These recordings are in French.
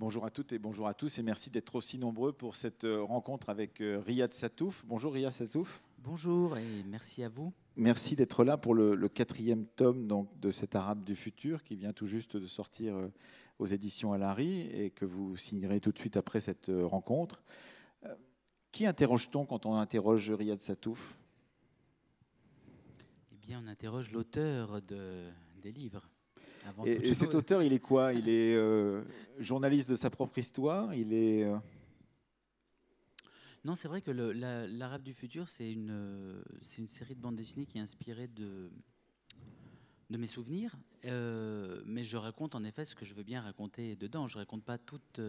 Bonjour à toutes et bonjour à tous et merci d'être aussi nombreux pour cette rencontre avec Riyad Sattouf. Bonjour Riyad Sattouf. Bonjour et merci à vous. Merci d'être là pour le quatrième tome donc, de cet Arabe du futur qui vient tout juste de sortir aux éditions Alary et que vous signerez tout de suite après cette rencontre. Qui interroge-t-on quand on interroge Riyad Sattouf? Eh bien, on interroge l'auteur des livres, avant toute Et cet chose. auteur, il est quoi? Il est journaliste de sa propre histoire? Il est Non, c'est vrai que l'Arabe du futur, c'est une série de bandes dessinées qui est inspirée de mes souvenirs. Mais je raconte en effet ce que je veux bien raconter dedans. Je raconte pas toute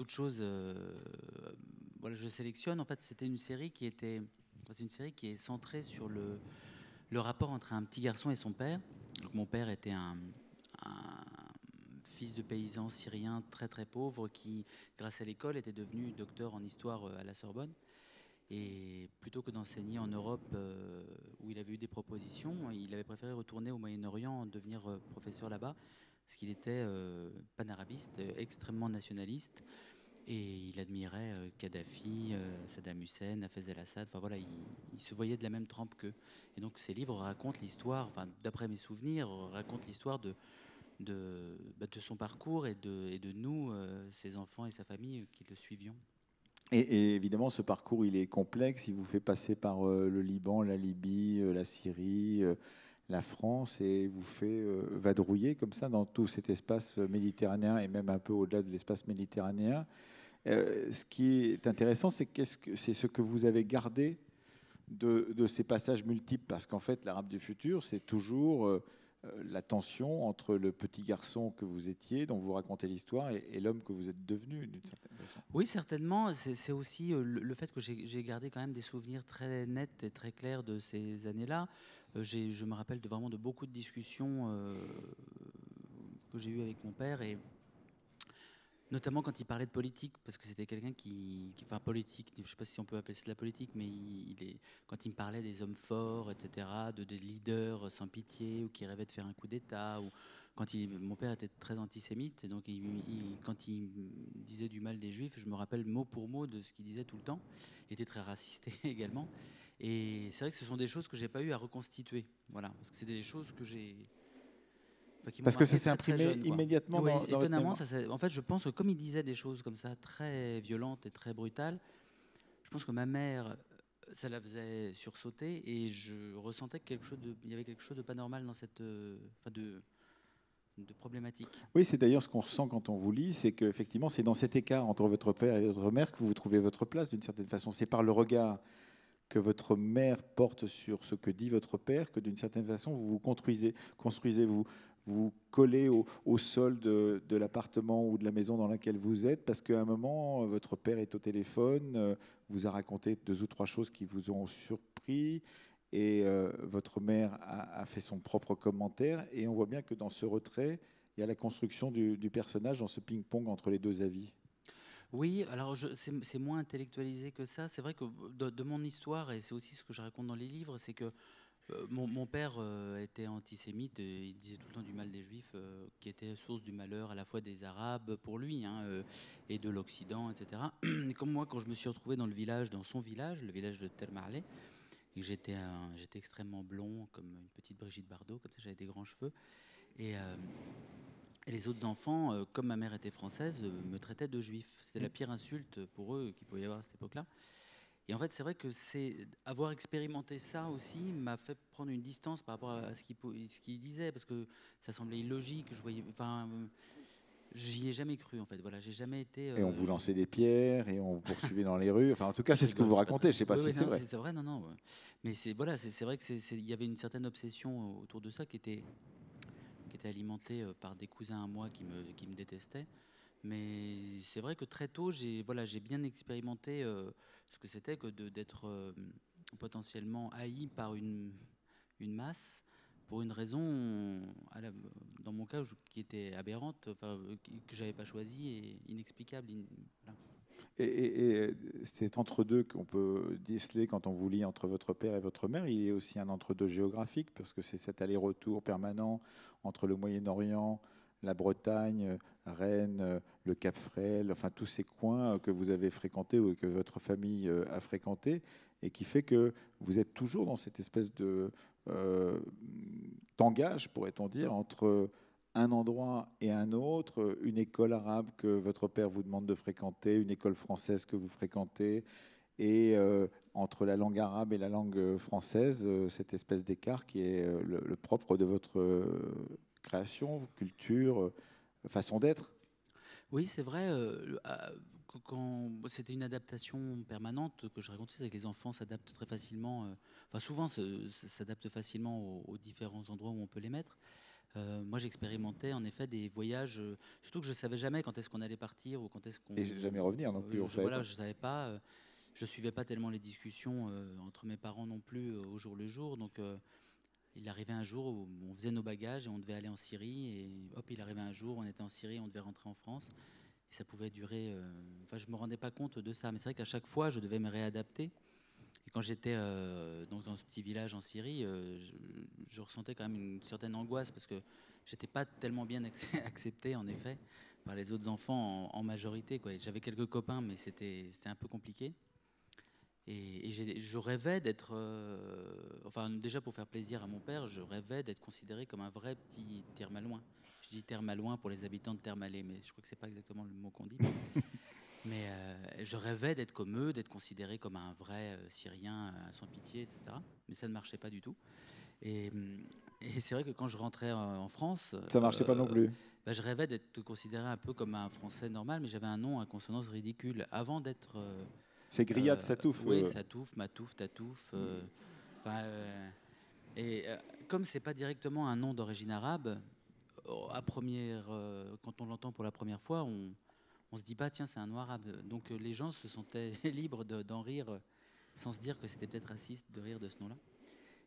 chose. Voilà, je sélectionne. En fait, c'était une série qui était. C'est une série qui est centrée sur le rapport entre un petit garçon et son père. Donc, mon père était un fils de paysan syrien très très pauvre qui, grâce à l'école, était devenu docteur en histoire à la Sorbonne. Et plutôt que d'enseigner en Europe, où il avait eu des propositions, il avait préféré retourner au Moyen-Orient, devenir professeur là-bas, parce qu'il était panarabiste, extrêmement nationaliste. Et il admirait Kadhafi, Saddam Hussein, Hafez el-Assad. Enfin voilà, il se voyait de la même trempe qu'eux. Et donc ces livres racontent l'histoire, enfin d'après mes souvenirs, racontent l'histoire de son parcours et de nous, ses enfants et sa famille, qui le suivions. et évidemment, ce parcours, il est complexe. Il vous fait passer par le Liban, la Libye, la Syrie, la France, et vous fait vadrouiller comme ça dans tout cet espace méditerranéen et même un peu au-delà de l'espace méditerranéen. Ce qui est intéressant, c'est ce que vous avez gardé de ces passages multiples, parce qu'en fait, l'Arabe du futur, c'est toujours la tension entre le petit garçon que vous étiez, dont vous racontez l'histoire, et l'homme que vous êtes devenu, d'une certaine façon. Oui, certainement. C'est aussi le fait que j'ai gardé quand même des souvenirs très nets et très clairs de ces années-là. Je me rappelle vraiment de beaucoup de discussions que j'ai eues avec mon père, et notamment quand il parlait de politique, parce que c'était quelqu'un enfin politique, je ne sais pas si on peut appeler ça de la politique, mais quand il me parlait des hommes forts, etc., des leaders sans pitié, ou qui rêvaient de faire un coup d'État, ou mon père était très antisémite, et donc quand il disait du mal des juifs, je me rappelle mot pour mot de ce qu'il disait tout le temps. Il était très raciste également. Et c'est vrai que ce sont des choses que j'ai pas eu à reconstituer, voilà, parce que c'est des choses que qui m'ont Parce que ça marqué s'est très très imprimé jeune, quoi. immédiatement Oui, dans votre étonnamment, mémoire. en fait, je pense que comme il disait des choses comme ça, très violentes et très brutales, je pense que ma mère, ça la faisait sursauter, et je ressentais que il y avait quelque chose de pas normal dans enfin de problématique. Oui, c'est d'ailleurs ce qu'on ressent quand on vous lit, c'est qu'effectivement, c'est dans cet écart entre votre père et votre mère que vous trouvez votre place, d'une certaine façon. C'est par le regard que votre mère porte sur ce que dit votre père que, d'une certaine façon, vous vous construisez vous collez au sol de l'appartement ou de la maison dans laquelle vous êtes, parce qu'à un moment, votre père est au téléphone, vous a raconté deux ou trois choses qui vous ont surpris, et votre mère a fait son propre commentaire, et on voit bien que dans ce retrait, il y a la construction du personnage dans ce ping-pong entre les deux avis. Oui, alors c'est moins intellectualisé que ça. C'est vrai que de mon histoire, et c'est aussi ce que je raconte dans les livres, c'est que mon père était antisémite, et il disait tout le temps du mal des Juifs, qui était source du malheur à la fois des Arabes pour lui, hein, et de l'Occident, etc. Et comme moi, quand je me suis retrouvé dans le village, dans son village, le village de Tel Marlé, et que j'étais extrêmement blond, comme une petite Brigitte Bardot, comme ça j'avais des grands cheveux, et, euh, et les autres enfants, comme ma mère était française, me traitaient de juif. C'était la pire insulte pour eux qu'il pouvait y avoir à cette époque-là. Et en fait, c'est vrai que avoir expérimenté ça aussi m'a fait prendre une distance par rapport à ce qu'il disait, parce que ça semblait illogique. J'y ai jamais cru en fait. Voilà, j'ai jamais été. Et on vous lançait des pierres et on vous poursuivait dans les rues. Enfin, en tout cas, c'est ce que vous C'est pas racontez. très. Je ne sais pas Oui, si oui, c'est non, vrai. c'est vrai, non, non. Ouais. Mais c'est vrai que il y avait une certaine obsession autour de ça qui était alimentée par des cousins à moi qui me détestaient. Mais c'est vrai que très tôt, j'ai bien expérimenté ce que c'était que d'être potentiellement haï par une masse pour une raison, dans mon cas, qui était aberrante, enfin, que j'avais pas choisie et inexplicable. Voilà. Et c'est entre deux qu'on peut déceler quand on vous lit entre votre père et votre mère. Il y a aussi un entre-deux géographique, parce que c'est cet aller-retour permanent entre le Moyen-Orient, la Bretagne, Rennes, le Cap Fréhel, enfin tous ces coins que vous avez fréquentés ou que votre famille a fréquentés, et qui fait que vous êtes toujours dans cette espèce de tangage, pourrait-on dire, entre un endroit et un autre, une école arabe que votre père vous demande de fréquenter, une école française que vous fréquentez, et entre la langue arabe et la langue française, cette espèce d'écart qui est le propre de votre création, culture, façon d'être. Oui, c'est vrai. Quand c'était une adaptation permanente que je racontais, c'est que les enfants s'adaptent très facilement. Enfin, souvent, s'adaptent facilement aux différents endroits où on peut les mettre. Moi, j'expérimentais en effet des voyages, surtout que je savais jamais quand est-ce qu'on allait partir ou quand est-ce qu'on. Et jamais revenir non plus, on savait voilà, pas. je savais pas. Je suivais pas tellement les discussions entre mes parents non plus au jour le jour. Donc, il arrivait un jour où on faisait nos bagages et on devait aller en Syrie. Et hop, il arrivait un jour, on était en Syrie, on devait rentrer en France. Et ça pouvait durer. Enfin, je me rendais pas compte de ça. Mais c'est vrai qu'à chaque fois, je devais me réadapter. Et quand j'étais donc dans ce petit village en Syrie, je ressentais quand même une certaine angoisse parce que j'étais pas tellement bien accepté, en effet, par les autres enfants en majorité, quoi. J'avais quelques copains, mais c'était un peu compliqué. Et je rêvais d'être, enfin déjà pour faire plaisir à mon père, je rêvais d'être considéré comme un vrai petit Terre-Malouin. Je dis Terre-Malouin pour les habitants de Terre-Malais, mais je crois que c'est pas exactement le mot qu'on dit. Mais je rêvais d'être comme eux, d'être considéré comme un vrai Syrien sans pitié, etc. Mais ça ne marchait pas du tout. Et, et c'est vrai que quand je rentrais en France, Ça marchait pas non plus. bah, je rêvais d'être considéré un peu comme un Français normal, mais j'avais un nom à consonance ridicule avant d'être. C'est Grillade Satouf. Oui, Satouf, Matouf, Tatouf. Enfin, et comme c'est pas directement un nom d'origine arabe, quand on l'entend pour la première fois, on se dit pas tiens c'est un nom arabe. Donc les gens se sentaient libres d'en rire sans se dire que c'était peut-être raciste de rire de ce nom-là.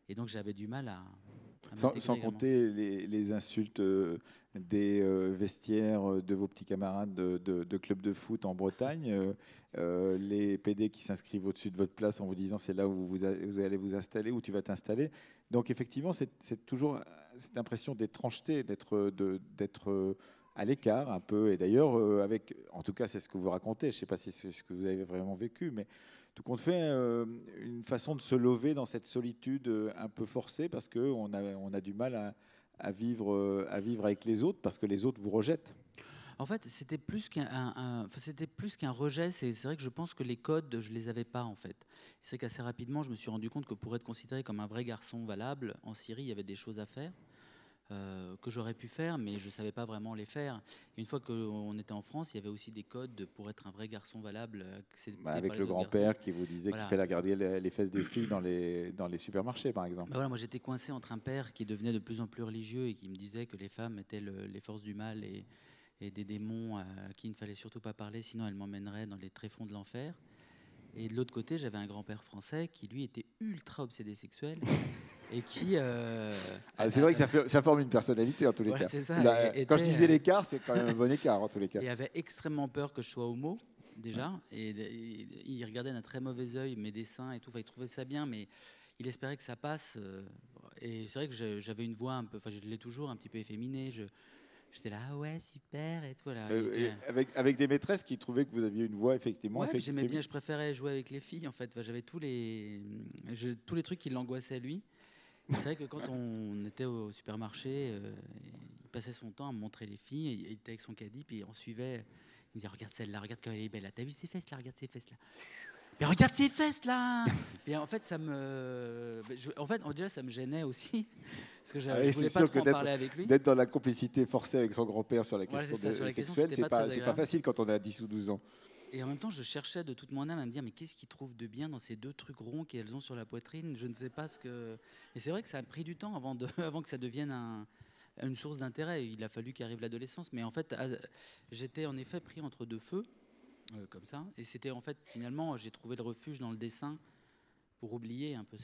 Et donc j'avais du mal à Sans compter les insultes des vestiaires de vos petits camarades de club de foot en Bretagne, les PD qui s'inscrivent au-dessus de votre place en vous disant c'est là où vous allez vous installer, où tu vas t'installer. Donc effectivement, c'est toujours cette impression d'étrangeté, d'être à l'écart un peu. Et d'ailleurs, en tout cas, c'est ce que vous racontez. Je ne sais pas si c'est ce que vous avez vraiment vécu, mais tout compte fait, une façon de se lever dans cette solitude un peu forcée parce qu'on a du mal à vivre avec les autres parce que les autres vous rejettent. En fait, c'était plus qu'un rejet. C'est vrai que je pense que les codes, je les avais pas en fait. C'est qu'assez rapidement, je me suis rendu compte que pour être considéré comme un vrai garçon valable en Syrie, il y avait des choses à faire. Que j'aurais pu faire, mais je ne savais pas vraiment les faire. Et une fois qu'on était en France, il y avait aussi des codes pour être un vrai garçon valable. Avec le grand-père qui vous disait qu'il fallait garder les fesses des filles dans les supermarchés, par exemple. Voilà, moi, j'étais coincé entre un père qui devenait de plus en plus religieux et qui me disait que les femmes étaient les forces du mal et des démons à qui il ne fallait surtout pas parler, sinon elles m'emmèneraient dans les tréfonds de l'enfer. Et de l'autre côté, j'avais un grand-père français qui, lui, était ultra obsédé sexuel. Et qui, c'est vrai que ça forme une personnalité en tous les cas. Ça, quand je disais l'écart, c'est quand même un bon écart en tous les cas. Il avait extrêmement peur que je sois homo déjà, et il regardait d'un très mauvais œil mes dessins et tout. Enfin, il trouvait ça bien, mais il espérait que ça passe. Et c'est vrai que j'avais une voix un peu, enfin, je l'ai toujours un petit peu efféminée. J'étais là, ah ouais, super, et tout. Voilà. Avec des maîtresses qui trouvaient que vous aviez une voix effectivement. Ouais, j'aimais bien, je préférais jouer avec les filles en fait. Enfin, j'avais tous les trucs qui l'angoissaient lui. C'est vrai que quand on était au supermarché, il passait son temps à me montrer les filles, et il était avec son caddie, puis on suivait. Il me disait regarde celle-là, regarde comme elle est belle là. T'as vu ses fesses là, regarde ses fesses là. Mais regarde ses fesses là. Et en fait, déjà ça me gênait aussi parce que je voulais pas trop en parler avec lui. D'être dans la complicité forcée avec son grand-père sur la question sexuelle, c'est pas facile quand on a 10 ou 12 ans. Et en même temps, je cherchais de toute mon âme à me dire mais qu'est-ce qu'ils trouvent de bien dans ces deux trucs ronds qu'elles ont sur la poitrine. Je ne sais pas ce que. Et c'est vrai que ça a pris du temps avant que ça devienne une source d'intérêt. Il a fallu qu'arrive l'adolescence, mais en fait, j'étais en effet pris entre deux feux, comme ça. Et c'était en fait finalement, j'ai trouvé le refuge dans le dessin pour oublier un peu,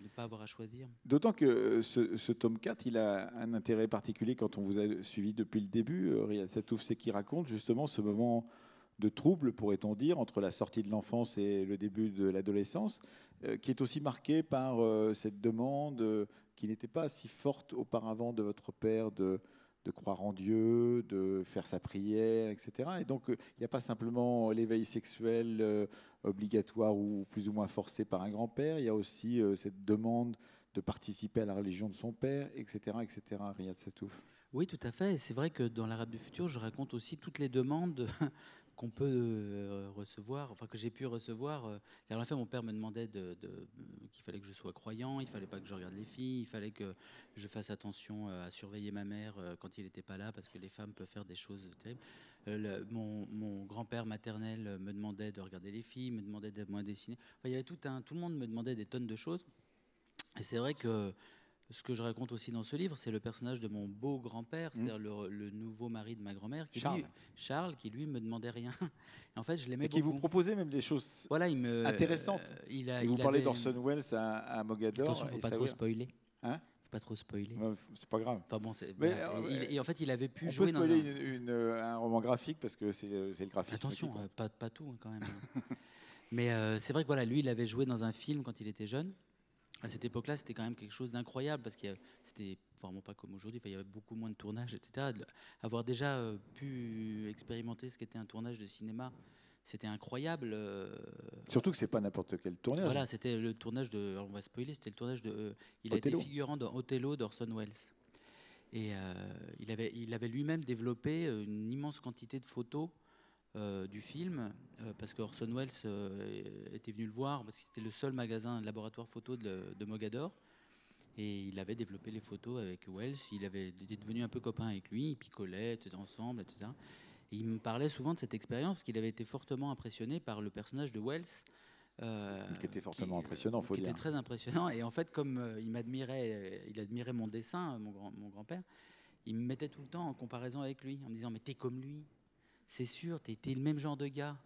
ne pas avoir à choisir. D'autant que ce tome 4, il a un intérêt particulier quand on vous a suivi depuis le début. Riyad Satouf, c'est qu'il raconte justement ce moment de trouble, pourrait-on dire, entre la sortie de l'enfance et le début de l'adolescence, qui est aussi marqué par cette demande qui n'était pas si forte auparavant de votre père de croire en Dieu, de faire sa prière, etc. Et donc, il n'y a pas simplement l'éveil sexuel obligatoire ou plus ou moins forcé par un grand-père, il y a aussi cette demande de participer à la religion de son père, etc., etc., Riyad Sattouf. Oui, tout à fait. Et c'est vrai que dans l'Arabe du futur, je raconte aussi toutes les demandes qu'on peut recevoir, enfin que j'ai pu recevoir. En effet, mon père me demandait qu'il fallait que je sois croyant, il fallait pas que je regarde les filles, il fallait que je fasse attention à surveiller ma mère quand il n'était pas là, parce que les femmes peuvent faire des choses terribles. Mon grand-père maternel me demandait de regarder les filles, me demandait d'être moins dessiné. Enfin, il y avait tout le monde me demandait des tonnes de choses. Et c'est vrai que ce que je raconte aussi dans ce livre, c'est le personnage de mon beau grand-père, c'est-à-dire le nouveau mari de ma grand-mère, Charles, qui lui me demandait rien. Et en fait, je l'aimais et qui beaucoup. vous proposait même des choses Voilà, intéressantes. Et vous parlez d'Orson Welles à Mogador. Attention, faut pas trop spoiler. Hein? Faut pas trop spoiler. Ouais, c'est pas grave. Enfin bon, Mais, et en fait, il avait pu on jouer peut spoiler un roman graphique parce que c'est le graphisme. Attention, pas tout hein, quand même. Mais c'est vrai que voilà, lui, il avait joué dans un film quand il était jeune. À cette époque-là, c'était quand même quelque chose d'incroyable parce que c'était vraiment pas comme aujourd'hui. Il y avait beaucoup moins de tournages, etc. Avoir déjà pu expérimenter ce qu'était un tournage de cinéma, c'était incroyable. Surtout que c'est pas n'importe quel tournage. Voilà, c'était le tournage de. Alors on va spoiler. C'était le tournage de. Il Othello. a été figurant dans Othello d'Orson Welles. Et il avait lui-même développé une immense quantité de photos du film, parce que Orson Welles était venu le voir, parce que c'était le seul magasin, laboratoire photo de Mogador. Et il avait développé les photos avec Welles. Il était devenu un peu copain avec lui, ils picolaient ensemble, etc. Et il me parlait souvent de cette expérience, parce qu'il avait été fortement impressionné par le personnage de Welles. Qui était fortement impressionnant, faut dire. Qui était très impressionnant. Et en fait, comme il admirait mon dessin, mon grand-père, il me mettait tout le temps en comparaison avec lui, en me disant « Mais t'es comme lui, c'est sûr, t'es le même genre de gars.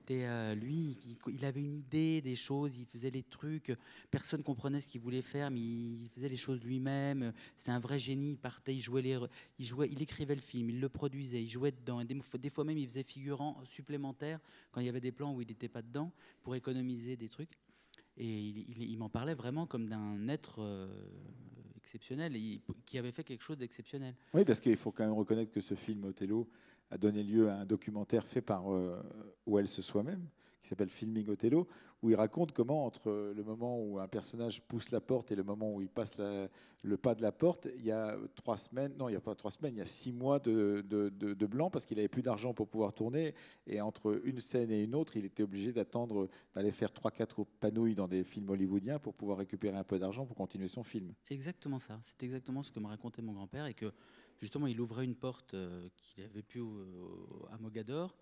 Lui, il avait une idée des choses, il faisait les trucs, personne comprenait ce qu'il voulait faire, mais il faisait les choses lui-même. C'était un vrai génie, il partait, il écrivait le film, il le produisait, il jouait dedans. Et des fois même, il faisait figurant supplémentaire quand il y avait des plans où il n'était pas dedans pour économiser des trucs. Et il m'en parlait vraiment comme d'un être exceptionnel, qui avait fait quelque chose d'exceptionnel. Oui, parce qu'il faut quand même reconnaître que ce film Othello a donné lieu à un documentaire fait par Welles soi-même, qui s'appelle Filming Othello, où il raconte comment, entre le moment où un personnage pousse la porte et le moment où il passe le pas de la porte, il y a 3 semaines, non, il n'y a pas 3 semaines, il y a 6 mois de blanc, parce qu'il n'avait plus d'argent pour pouvoir tourner, et entre une scène et une autre, il était obligé d'attendre d'aller faire 3-4 panouilles dans des films hollywoodiens pour pouvoir récupérer un peu d'argent pour continuer son film. Exactement ça, c'est exactement ce que me racontait mon grand-père, et que justement, il ouvrait une porte qu'il avait pu à Mogador.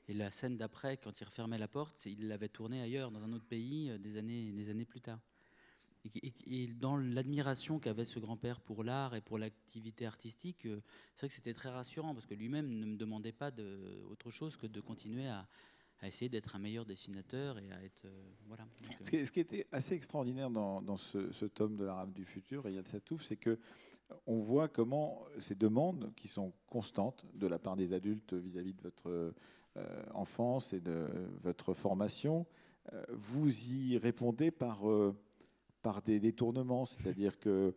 Et la scène d'après, quand il refermait la porte, il l'avait tournée ailleurs, dans un autre pays, des années plus tard. Et dans l'admiration qu'avait ce grand-père pour l'art et pour l'activité artistique, c'est vrai que c'était très rassurant, parce que lui-même ne me demandait pas autre chose que de continuer à essayer d'être un meilleur dessinateur et à être... voilà. Donc, ce qui était assez extraordinaire dans ce tome de l'Arabe du futur, Riyad Sattouf, c'est que on voit comment ces demandes qui sont constantes de la part des adultes vis-à-vis de votre enfance et de votre formation, vous y répondez par des détournements, c'est-à-dire que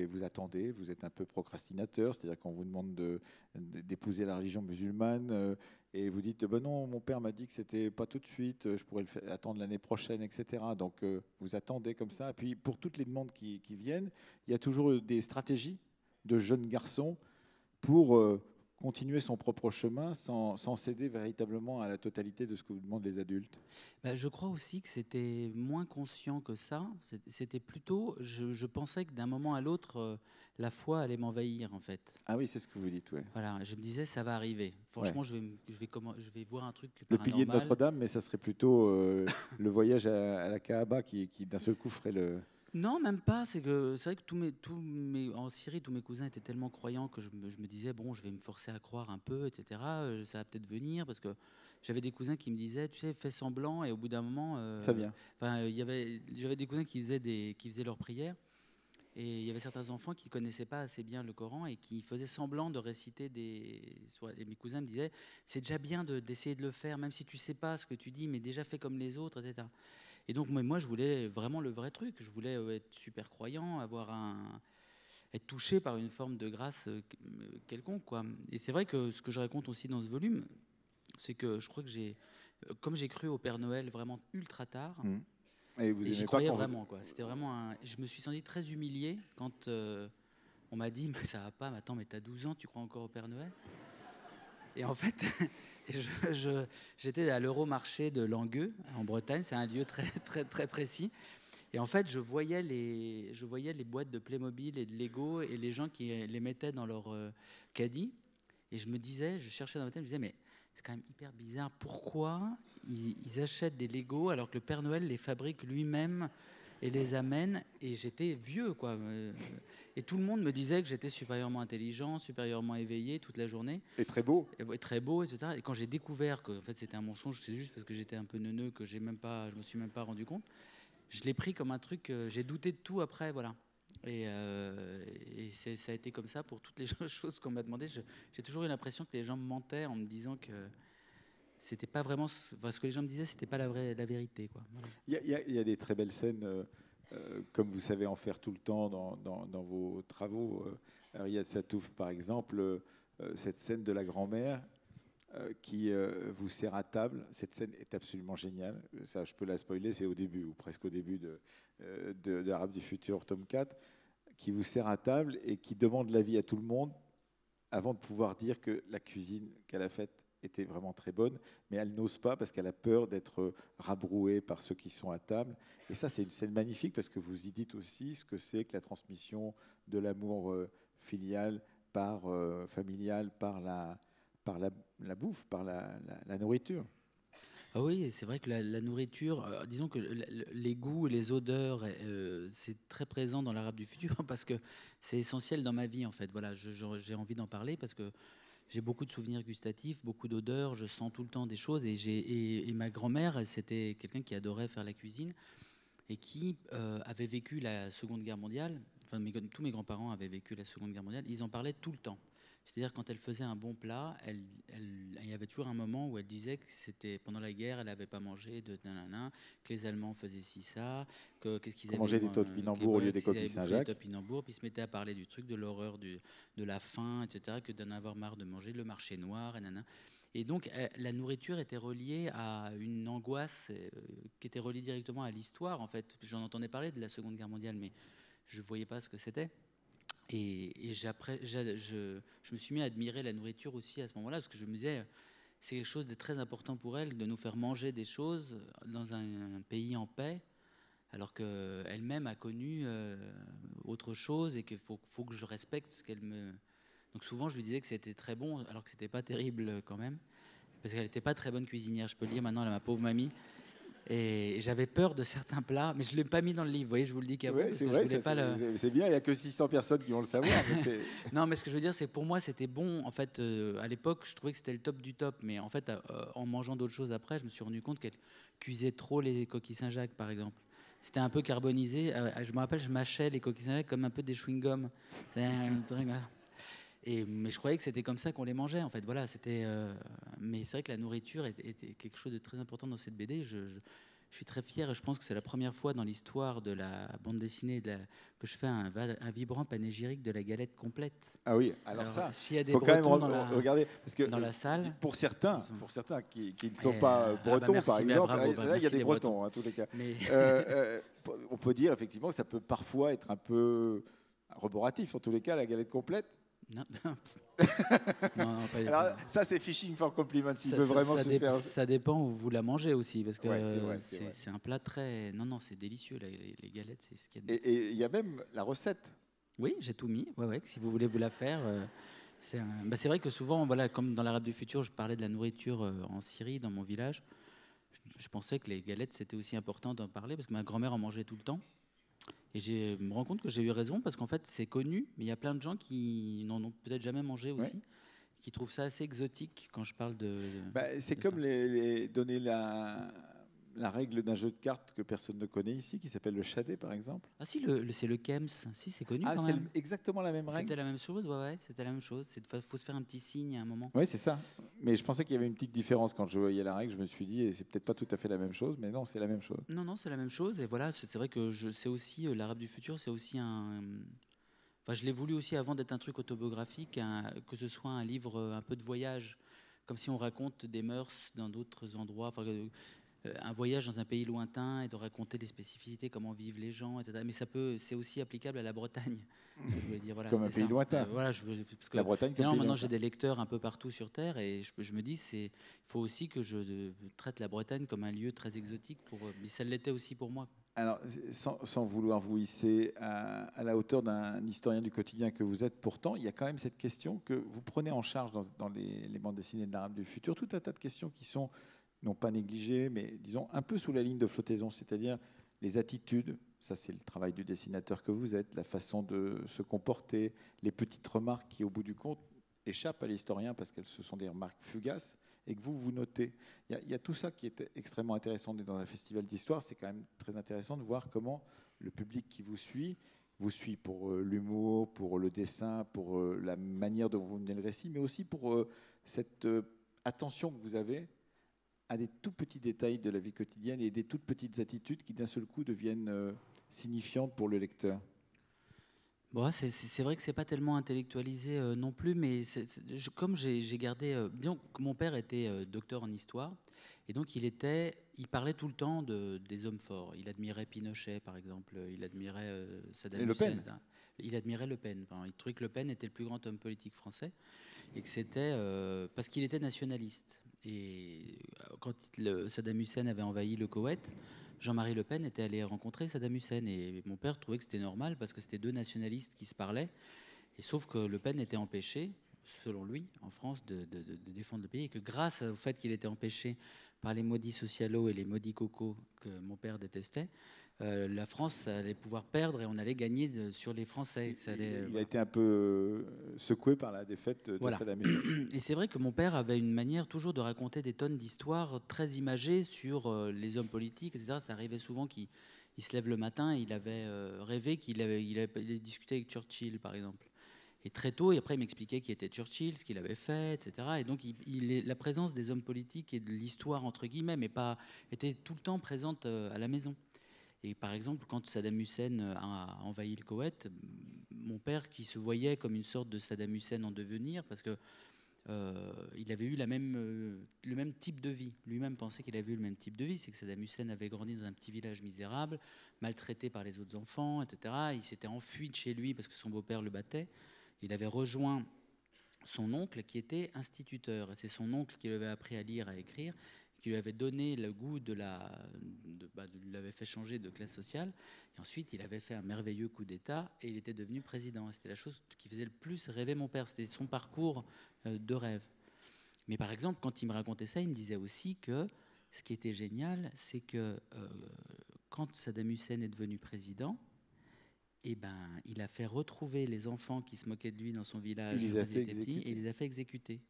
vous attendez, vous êtes un peu procrastinateur, c'est-à-dire qu'on vous demande d'épouser la religion musulmane et vous dites ben non, mon père m'a dit que c'était pas tout de suite, je pourrais attendre l'année prochaine, etc. Donc vous attendez comme ça. Et puis pour toutes les demandes qui viennent, il y a toujours des stratégies de jeunes garçons pour continuer son propre chemin sans céder véritablement à la totalité de ce que vous demandent les adultes. Je crois aussi que c'était moins conscient que ça. C'était plutôt, je pensais que d'un moment à l'autre, la foi allait m'envahir, en fait. Ah oui, c'est ce que vous dites, oui. Voilà, je me disais, ça va arriver. Franchement, Ouais. je vais voir un truc Le paranormal. pilier de Notre-Dame, mais ça serait plutôt le voyage à la Kaaba qui d'un seul coup ferait le... Non, même pas. C'est vrai que en Syrie, tous mes cousins étaient tellement croyants que je me disais, bon, je vais me forcer à croire un peu, etc. Ça va peut-être venir, parce que j'avais des cousins qui me disaient, tu sais, fais semblant, et au bout d'un moment... ça vient. J'avais des cousins qui faisaient leurs prières, et il y avait certains enfants qui ne connaissaient pas assez bien le Coran et qui faisaient semblant de réciter et mes cousins me disaient, c'est déjà bien d'essayer de le faire, même si tu ne sais pas ce que tu dis, mais déjà fais comme les autres, etc. Et donc moi, je voulais vraiment le vrai truc. Je voulais être super croyant, avoir être touché par une forme de grâce quelconque, quoi. Et c'est vrai que ce que je raconte aussi dans ce volume, c'est que je crois que comme j'ai cru au Père Noël vraiment ultra tard, Et vous et j'y aimez pas croyais quand vraiment, quoi. C'était vraiment je me suis senti très humilié quand on m'a dit, mais ça va pas, mais attends, mais t'as 12 ans, tu crois encore au Père Noël? Et en fait, j'étais à l'Euromarché de Langueux, en Bretagne, c'est un lieu très, très, très précis. Et en fait, je voyais les boîtes de Playmobil et de Lego et les gens qui les mettaient dans leur caddie. Et je me disais, je cherchais dans ma tête, je me disais, mais c'est quand même hyper bizarre. Pourquoi ils achètent des Lego alors que le Père Noël les fabrique lui-même et les amène? Et j'étais vieux, quoi. Et tout le monde me disait que j'étais supérieurement intelligent, supérieurement éveillé toute la journée. Et très beau. Et très beau, etc. Et quand j'ai découvert que en fait, c'était un mensonge, c'est juste parce que j'étais un peu neuneux que je me suis même pas rendu compte. Je l'ai pris comme un truc, j'ai douté de tout après, voilà. Et ça a été comme ça pour toutes les choses qu'on m'a demandé. J'ai toujours eu l'impression que les gens me mentaient en me disant que c'était pas vraiment ce que les gens me disaient, c'était pas la vérité, quoi. Voilà. Il y a des très belles scènes, comme vous savez en faire tout le temps dans vos travaux. Riyad Satouf, par exemple, cette scène de la grand-mère qui vous sert à table. Cette scène est absolument géniale. Ça, je peux la spoiler, c'est au début, ou presque au début d'Arabe du futur, tome 4, qui vous sert à table et qui demande l'avis à tout le monde avant de pouvoir dire que la cuisine qu'elle a faite était vraiment très bonne, mais elle n'ose pas parce qu'elle a peur d'être rabrouée par ceux qui sont à table. Et ça, c'est une scène magnifique parce que vous y dites aussi ce que c'est que la transmission de l'amour filial familial par la bouffe, par la nourriture. Ah oui, c'est vrai que la nourriture, disons que les goûts et les odeurs, c'est très présent dans l'Arabe du futur parce que c'est essentiel dans ma vie, en fait. Voilà, j'ai envie d'en parler parce que j'ai beaucoup de souvenirs gustatifs, beaucoup d'odeurs, je sens tout le temps des choses. Et ma grand-mère, c'était quelqu'un qui adorait faire la cuisine et qui avait vécu la Seconde Guerre mondiale. Enfin, tous mes grands-parents avaient vécu la Seconde Guerre mondiale. Ils en parlaient tout le temps. C'est-à-dire quand elle faisait un bon plat, il y avait toujours un moment où elle disait que c'était pendant la guerre, elle n'avait pas mangé de nanana, que les Allemands faisaient ci, ça, qu'est-ce qu'ils avaient mangé des topinambours au lieu des coquilles Saint-Jacques. Des topinambours, puis ils se mettaient à parler du truc, de l'horreur de la faim, etc., que d'en avoir marre de manger, le marché noir, et nanana. Et donc, la nourriture était reliée à une angoisse qui était reliée directement à l'histoire, en fait. J'en entendais parler de la Seconde Guerre mondiale, mais je ne voyais pas ce que c'était. Et je me suis mis à admirer la nourriture aussi à ce moment-là, parce que je me disais, c'est quelque chose de très important pour elle, de nous faire manger des choses dans un pays en paix, alors qu'elle-même a connu autre chose et qu'il faut que je respecte ce qu'elle me... Donc souvent, je lui disais que c'était très bon, alors que c'était pas terrible quand même, parce qu'elle n'était pas très bonne cuisinière, je peux le dire maintenant, elle a ma pauvre mamie. Et j'avais peur de certains plats, mais je ne l'ai pas mis dans le livre, vous voyez, je vous le dis qu'avant, parce que vrai, je voulais pas le... C'est bien, il n'y a que 600 personnes qui vont le savoir. Non, mais ce que je veux dire, c'est que pour moi, c'était bon. En fait, à l'époque, je trouvais que c'était le top du top, mais en fait, en mangeant d'autres choses après, je me suis rendu compte qu'elle cuisait trop les coquilles Saint-Jacques, par exemple. C'était un peu carbonisé. Je me rappelle, je mâchais les coquilles Saint-Jacques comme un peu des chewing-gums. Mais je croyais que c'était comme ça qu'on les mangeait, en fait. Voilà, mais c'est vrai que la nourriture était quelque chose de très important dans cette BD. Je suis très fier et je pense que c'est la première fois dans l'histoire de la bande dessinée que je fais un vibrant panégyrique de la galette complète. Ah oui, alors ça, s'il y a des faut quand même regarder, parce que dans la salle, pour certains qui ne sont pas bretons, merci, par exemple, bravo, là il y a des bretons, en tous les cas. Mais... on peut dire effectivement que ça peut parfois être un peu roboratif, en tous les cas, la galette complète. Non. Non, alors, ça, c'est fishing for compliments. Ça dépend où vous la mangez aussi, parce que c'est un plat très... Non, c'est délicieux, les galettes, c'est ce qu'il y a. Et il y a même la recette. Oui, j'ai tout mis. Ouais, si vous voulez vous la faire... c'est vrai que souvent, voilà, comme dans l'Arabe du futur, je parlais de la nourriture en Syrie, dans mon village. Je pensais que les galettes, c'était aussi important d'en parler, parce que ma grand-mère en mangeait tout le temps. Et je me rends compte que j'ai eu raison parce qu'en fait c'est connu, mais il y a plein de gens qui n'en ont peut-être jamais mangé aussi, qui trouvent ça assez exotique quand je parle de... c'est comme donner la règle d'un jeu de cartes que personne ne connaît ici, qui s'appelle le Shadé par exemple. Ah si, c'est le Kems, si c'est connu quand même. C'est exactement la même règle. C'était la même chose, c'était la même chose. Il faut se faire un petit signe à un moment. Oui, c'est ça. Mais je pensais qu'il y avait une petite différence quand je voyais la règle. Je me suis dit, c'est peut-être pas tout à fait la même chose, mais non, c'est la même chose. Non, c'est la même chose. Et voilà, c'est vrai que c'est aussi l'Arabe du futur, c'est aussi Enfin, je l'ai voulu aussi avant d'être un truc autobiographique, que ce soit un livre un peu de voyage, comme si on raconte des mœurs dans d'autres endroits. Enfin, un voyage dans un pays lointain et de raconter des spécificités, comment vivent les gens, etc. Mais c'est aussi applicable à la Bretagne. Je voulais dire, voilà, Comme un c'était pays ça. lointain. Voilà, parce que La Bretagne comme finalement, pays maintenant, lointain. j'ai des lecteurs un peu partout sur Terre et je me dis, il faut aussi que je traite la Bretagne comme un lieu très exotique. Mais ça l'était aussi pour moi. Alors, sans vouloir vous hisser à la hauteur d'un historien du quotidien que vous êtes, pourtant, il y a quand même cette question que vous prenez en charge dans les bandes dessinées de l'Arabe du futur, tout un tas de questions qui sont, non pas négligées, mais disons un peu sous la ligne de flottaison, c'est-à-dire les attitudes, ça c'est le travail du dessinateur que vous êtes, la façon de se comporter, les petites remarques qui, au bout du compte, échappent à l'historien parce qu'elles ce sont des remarques fugaces et que vous notez. Il y a tout ça qui est extrêmement intéressant dans un festival d'histoire. C'est quand même très intéressant de voir comment le public qui vous suit pour l'humour, pour le dessin, pour la manière dont vous menez le récit, mais aussi pour cette attention que vous avez à des tout petits détails de la vie quotidienne et des toutes petites attitudes qui d'un seul coup deviennent signifiantes pour le lecteur. Bon, c'est vrai que c'est pas tellement intellectualisé non plus, mais comme j'ai gardé, disons que mon père était docteur en histoire, et donc il parlait tout le temps des hommes forts. Il admirait Pinochet, par exemple, il admirait Saddam Et Le Hussein, Pen. il admirait Le Pen. Enfin, il trouvait que Le Pen était le plus grand homme politique français, et que c'était parce qu'il était nationaliste. Et quand Saddam Hussein avait envahi le Koweït, Jean-Marie Le Pen était allé rencontrer Saddam Hussein et mon père trouvait que c'était normal parce que c'était deux nationalistes qui se parlaient. Et sauf que Le Pen était empêché, selon lui, en France, de défendre le pays et que grâce au fait qu'il était empêché par les maudits socialos et les maudits cocos que mon père détestait, la France allait pouvoir perdre et on allait gagner sur les Français. Il a été un peu secoué par la défaite de Voilà. Saddam Hussein. Et c'est vrai que mon père avait une manière toujours de raconter des tonnes d'histoires très imagées sur les hommes politiques, etc. Ça arrivait souvent qu'il se lève le matin et il avait rêvé qu'il avait discuté avec Churchill, par exemple. Et très tôt, et après il m'expliquait qui était Churchill, ce qu'il avait fait, etc. Et donc la présence des hommes politiques et de l'histoire, entre guillemets, mais pas, était tout le temps présente à la maison. Et par exemple, quand Saddam Hussein a envahi le Koweït, mon père, qui se voyait comme une sorte de Saddam Hussein en devenir, parce que il avait eu le même type de vie. Lui-même pensait qu'il avait eu le même type de vie. C'est que Saddam Hussein avait grandi dans un petit village misérable, maltraité par les autres enfants, etc. Il s'était enfui de chez lui parce que son beau-père le battait. Il avait rejoint son oncle qui était instituteur. Et c'est son oncle qui lui avait appris à lire, à écrire, qui lui avait donné le goût lui avait fait changer de classe sociale. Et ensuite, il avait fait un merveilleux coup d'État et il était devenu président. C'était la chose qui faisait le plus rêver mon père. C'était son parcours de rêve. Mais par exemple, quand il me racontait ça, il me disait aussi que ce qui était génial, c'est que quand Saddam Hussein est devenu président, eh ben, il a fait retrouver les enfants qui se moquaient de lui dans son village quand il était petit, et il les a fait exécuter.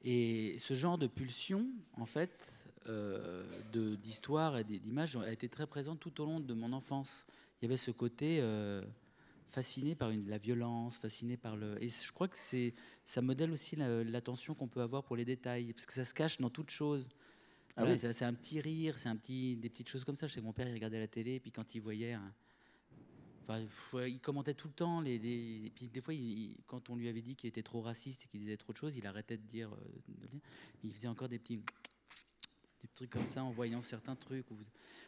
Et ce genre de pulsion, en fait, d'histoire et d'images a été très présente tout au long de mon enfance. Il y avait ce côté fasciné par la violence, fasciné par le... Et je crois que ça modèle aussi l'attention qu'on peut avoir pour les détails, parce que ça se cache dans toute chose. Voilà, oui. C'est un petit rire, des petites choses comme ça. Je sais que mon père, il regardait la télé, et puis quand il voyait... il commentait tout le temps. Et puis des fois, quand on lui avait dit qu'il était trop raciste et qu'il disait trop de choses, il arrêtait de dire. Il faisait encore des trucs comme ça en voyant certains trucs.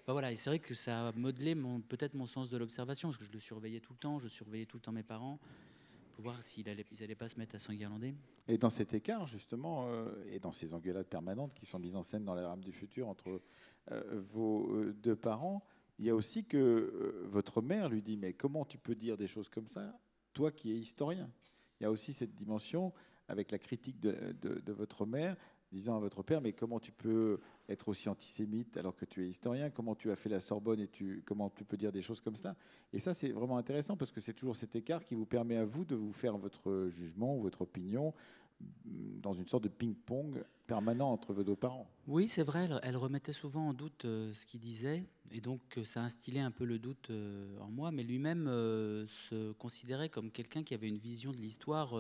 Voilà, et c'est vrai que ça a modelé peut-être mon sens de l'observation, parce que je le surveillais tout le temps. Je surveillais tout le temps mes parents pour voir s'ils n'allaient pas se mettre à s'enguirlander. Et dans cet écart, justement, et dans ces engueulades permanentes qui sont mises en scène dans l'Arabe du futur entre vos deux parents, il y a aussi que votre mère lui dit « Mais comment tu peux dire des choses comme ça, toi qui es historien ?» Il y a aussi cette dimension avec la critique de votre mère, disant à votre père « Mais comment tu peux être aussi antisémite alors que tu es historien? Comment tu as fait la Sorbonne et comment tu peux dire des choses comme ça ?» Et ça, c'est vraiment intéressant parce que c'est toujours cet écart qui vous permet à vous de vous faire votre jugement ou votre opinion dans une sorte de ping-pong permanent entre vos deux parents. Oui, c'est vrai, elle remettait souvent en doute ce qu'il disait, et donc ça instillait un peu le doute en moi, mais lui-même se considérait comme quelqu'un qui avait une vision de l'histoire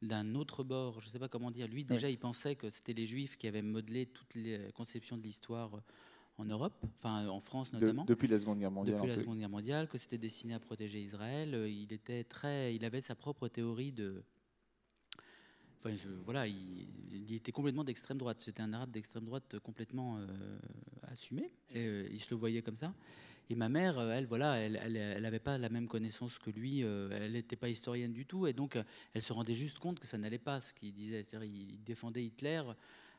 d'un autre bord, je ne sais pas comment dire. Lui, déjà, il pensait que c'était les Juifs qui avaient modelé toutes les conceptions de l'histoire en Europe, enfin en France notamment. Depuis la Seconde Guerre mondiale. Depuis la Seconde Guerre mondiale, que c'était destiné à protéger Israël. Il avait sa propre théorie de. Enfin, voilà, il était complètement d'extrême droite. C'était un arabe d'extrême droite complètement assumé. Et, il se le voyait comme ça. Et ma mère, elle, voilà, elle n'avait pas la même connaissance que lui. Elle n'était pas historienne du tout. Et donc, elle se rendait juste compte que ça n'allait pas, ce qu'il disait. C'est-à-dire, il défendait Hitler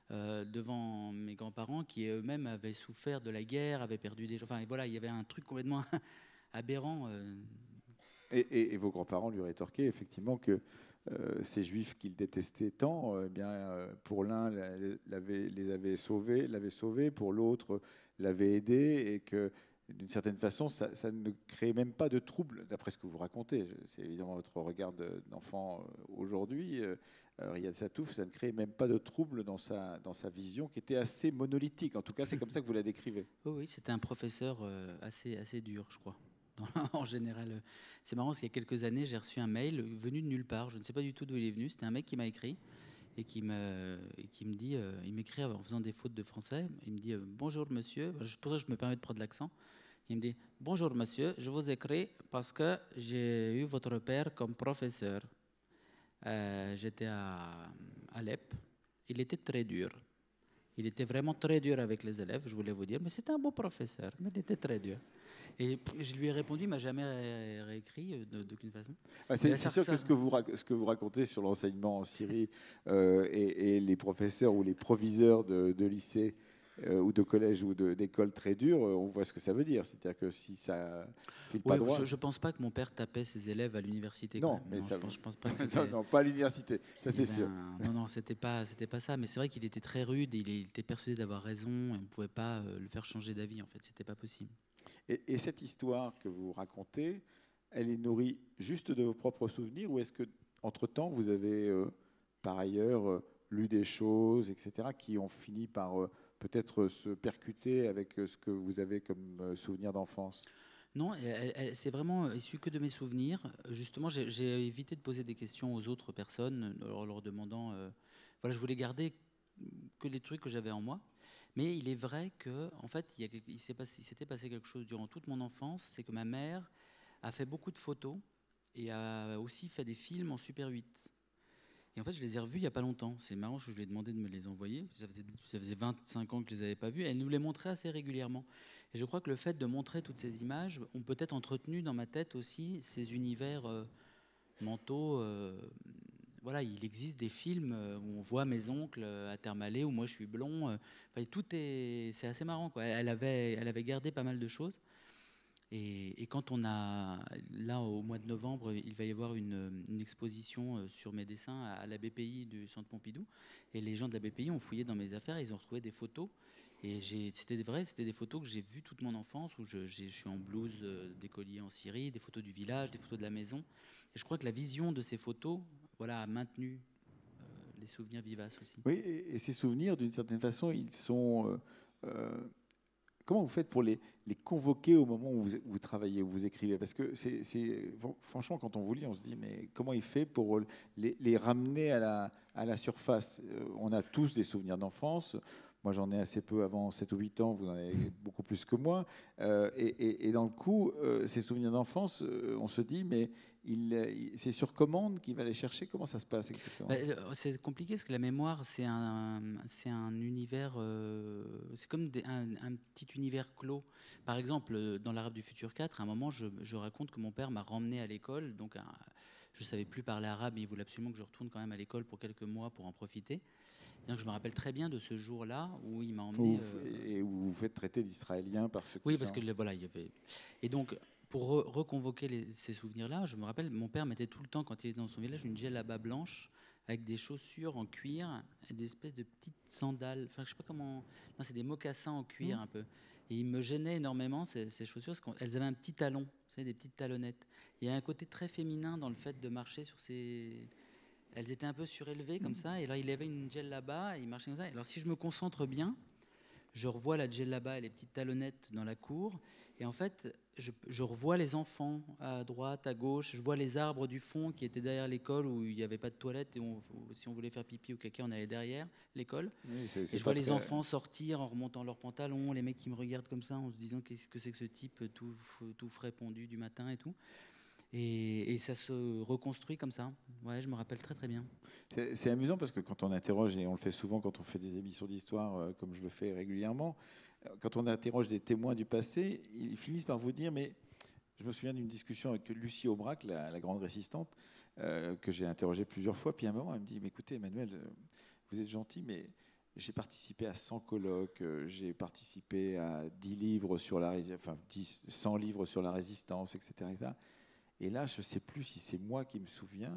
devant mes grands-parents qui eux-mêmes avaient souffert de la guerre, avaient perdu des gens. Enfin, voilà, il y avait un truc complètement aberrant. Et vos grands-parents lui rétorquaient effectivement que ces juifs qu'il détestait tant, pour l'un les avait sauvés, pour l'autre l'avait aidé, et que d'une certaine façon, ça ne créait même pas de trouble, d'après ce que vous racontez. C'est évidemment votre regard d'enfant aujourd'hui, Riyad Sattouf, ça ne créait même pas de trouble dans sa vision, qui était assez monolithique. En tout cas, c'est comme ça que vous la décrivez. Oui, c'était un professeur assez dur, je crois. En général, c'est marrant parce qu'il y a quelques années, j'ai reçu un mail venu de nulle part. Je ne sais pas du tout d'où il est venu. C'était un mec qui m'a écrit et qui me dit, il m'écrit en faisant des fautes de français. Il me dit bonjour monsieur. Pour ça, je me permets de prendre l'accent. Il me dit bonjour monsieur, je vous écris parce que j'ai eu votre père comme professeur. J'étais à Alep. Il était très dur. Il était vraiment très dur avec les élèves, je voulais vous dire, mais c'était un bon professeur, mais il était très dur. Et je lui ai répondu, il ne m'a jamais réécrit d'aucune façon. C'est sûr que ce que vous racontez sur l'enseignement en Syrie et les professeurs ou les proviseurs de lycée ou de collège ou d'école très dures, on voit ce que ça veut dire. C'est-à-dire que si ça file pas droit... Je ne pense pas que mon père tapait ses élèves à l'université. Non, mais non, je pense pas que non, pas à l'université, ça c'est sûr. Non, c'était pas ça. Mais c'est vrai qu'il était très rude, il était persuadé d'avoir raison, et on ne pouvait pas le faire changer d'avis, en fait, c'était pas possible. Et cette histoire que vous racontez, elle est nourrie juste de vos propres souvenirs, ou est-ce que entre-temps vous avez par ailleurs lu des choses, etc., qui ont fini par peut-être se percuter avec ce que vous avez comme souvenir d'enfance? Non, c'est vraiment issu que de mes souvenirs. Justement, j'ai évité de poser des questions aux autres personnes, leur demandant. Voilà, je voulais garder que les trucs que j'avais en moi. Mais il est vrai que, en fait, il s'était passé quelque chose durant toute mon enfance. C'est que ma mère a fait beaucoup de photos et a aussi fait des films en Super 8. Et en fait, je les ai revus il n'y a pas longtemps. C'est marrant parce que je lui ai demandé de me les envoyer. Ça faisait 25 ans que je ne les avais pas vus. Elle nous les montrait assez régulièrement. Et je crois que le fait de montrer toutes ces images ont peut-être entretenu dans ma tête aussi ces univers mentaux. Voilà, il existe des films où on voit mes oncles à Terre-Malais, où moi je suis blond. Enfin, c'est assez marrant, quoi. Elle avait gardé pas mal de choses. Et quand on a, là au mois de novembre, il va y avoir une exposition sur mes dessins à la BPI du Centre Pompidou. Et les gens de la BPI ont fouillé dans mes affaires, ils ont retrouvé des photos. Et c'était des photos que j'ai vues toute mon enfance, où je suis en blouse d'écolier en Syrie, des photos du village, des photos de la maison. Et je crois que la vision de ces photos, voilà, a maintenu les souvenirs vivaces aussi. Oui, et ces souvenirs, d'une certaine façon, ils sont... comment vous faites pour les convoquer au moment où vous travaillez, où vous écrivez? Parce que franchement, quand on vous lit, on se dit, mais comment il fait pour les ramener à la surface? On a tous des souvenirs d'enfance. Moi, j'en ai assez peu avant 7 ou 8 ans, vous en avez beaucoup plus que moi. Et dans le coup, ces souvenirs d'enfance, on se dit, mais c'est sur commande qu'il va les chercher? Comment ça se passe exactement? C'est compliqué parce que la mémoire, c'est un univers, c'est comme un petit univers clos. Par exemple, dans l'Arabe du futur 4, à un moment, je raconte que mon père m'a remmené à l'école. Donc, je ne savais plus parler arabe, mais il voulait absolument que je retourne quand même à l'école pour quelques mois pour en profiter. Et donc, je me rappelle très bien de ce jour-là où il m'a emmené. Et où vous vous faites traiter d'Israélien par ceux qui Oui, parce que voilà, il y avait. Et donc, pour reconvoquer ces souvenirs-là, je me rappelle, mon père mettait tout le temps, quand il était dans son village, une djellaba blanche avec des chaussures en cuir et des espèces de petites sandales. Enfin, je sais pas comment. Non, c'est des mocassins en cuir un peu. Et il me gênait énormément ces chaussures parce qu'elles avaient un petit talon, vous savez, des petites talonnettes. Il y a un côté très féminin dans le fait de marcher sur ces. Elles étaient un peu surélevées comme ça. Et là, il avait une djellaba et il marchait comme ça. Alors, si je me concentre bien, je revois la djellaba et les petites talonnettes dans la cour. Et en fait, je revois les enfants à droite, à gauche. Je vois les arbres du fond qui étaient derrière l'école où il n'y avait pas de toilette. Et si on voulait faire pipi ou caca, on allait derrière l'école. Oui, Et je vois les enfants sortir en remontant leurs pantalons, les mecs qui me regardent comme ça en se disant qu'est-ce que c'est que ce type tout frais pondu du matin et tout. Et ça se reconstruit comme ça. Ouais, je me rappelle très très bien. C'est amusant parce que quand on interroge, et on le fait souvent quand on fait des émissions d'histoire, comme je le fais régulièrement, quand on interroge des témoins du passé, ils finissent par vous dire, mais je me souviens d'une discussion avec Lucie Aubrac, la grande résistante, que j'ai interrogée plusieurs fois, puis à un moment, elle me dit, mais écoutez, Emmanuel, vous êtes gentil, mais j'ai participé à 100 colloques, j'ai participé à 10 livres sur la 100 livres sur la résistance, etc. etc. Et là, je ne sais plus si c'est moi qui me souviens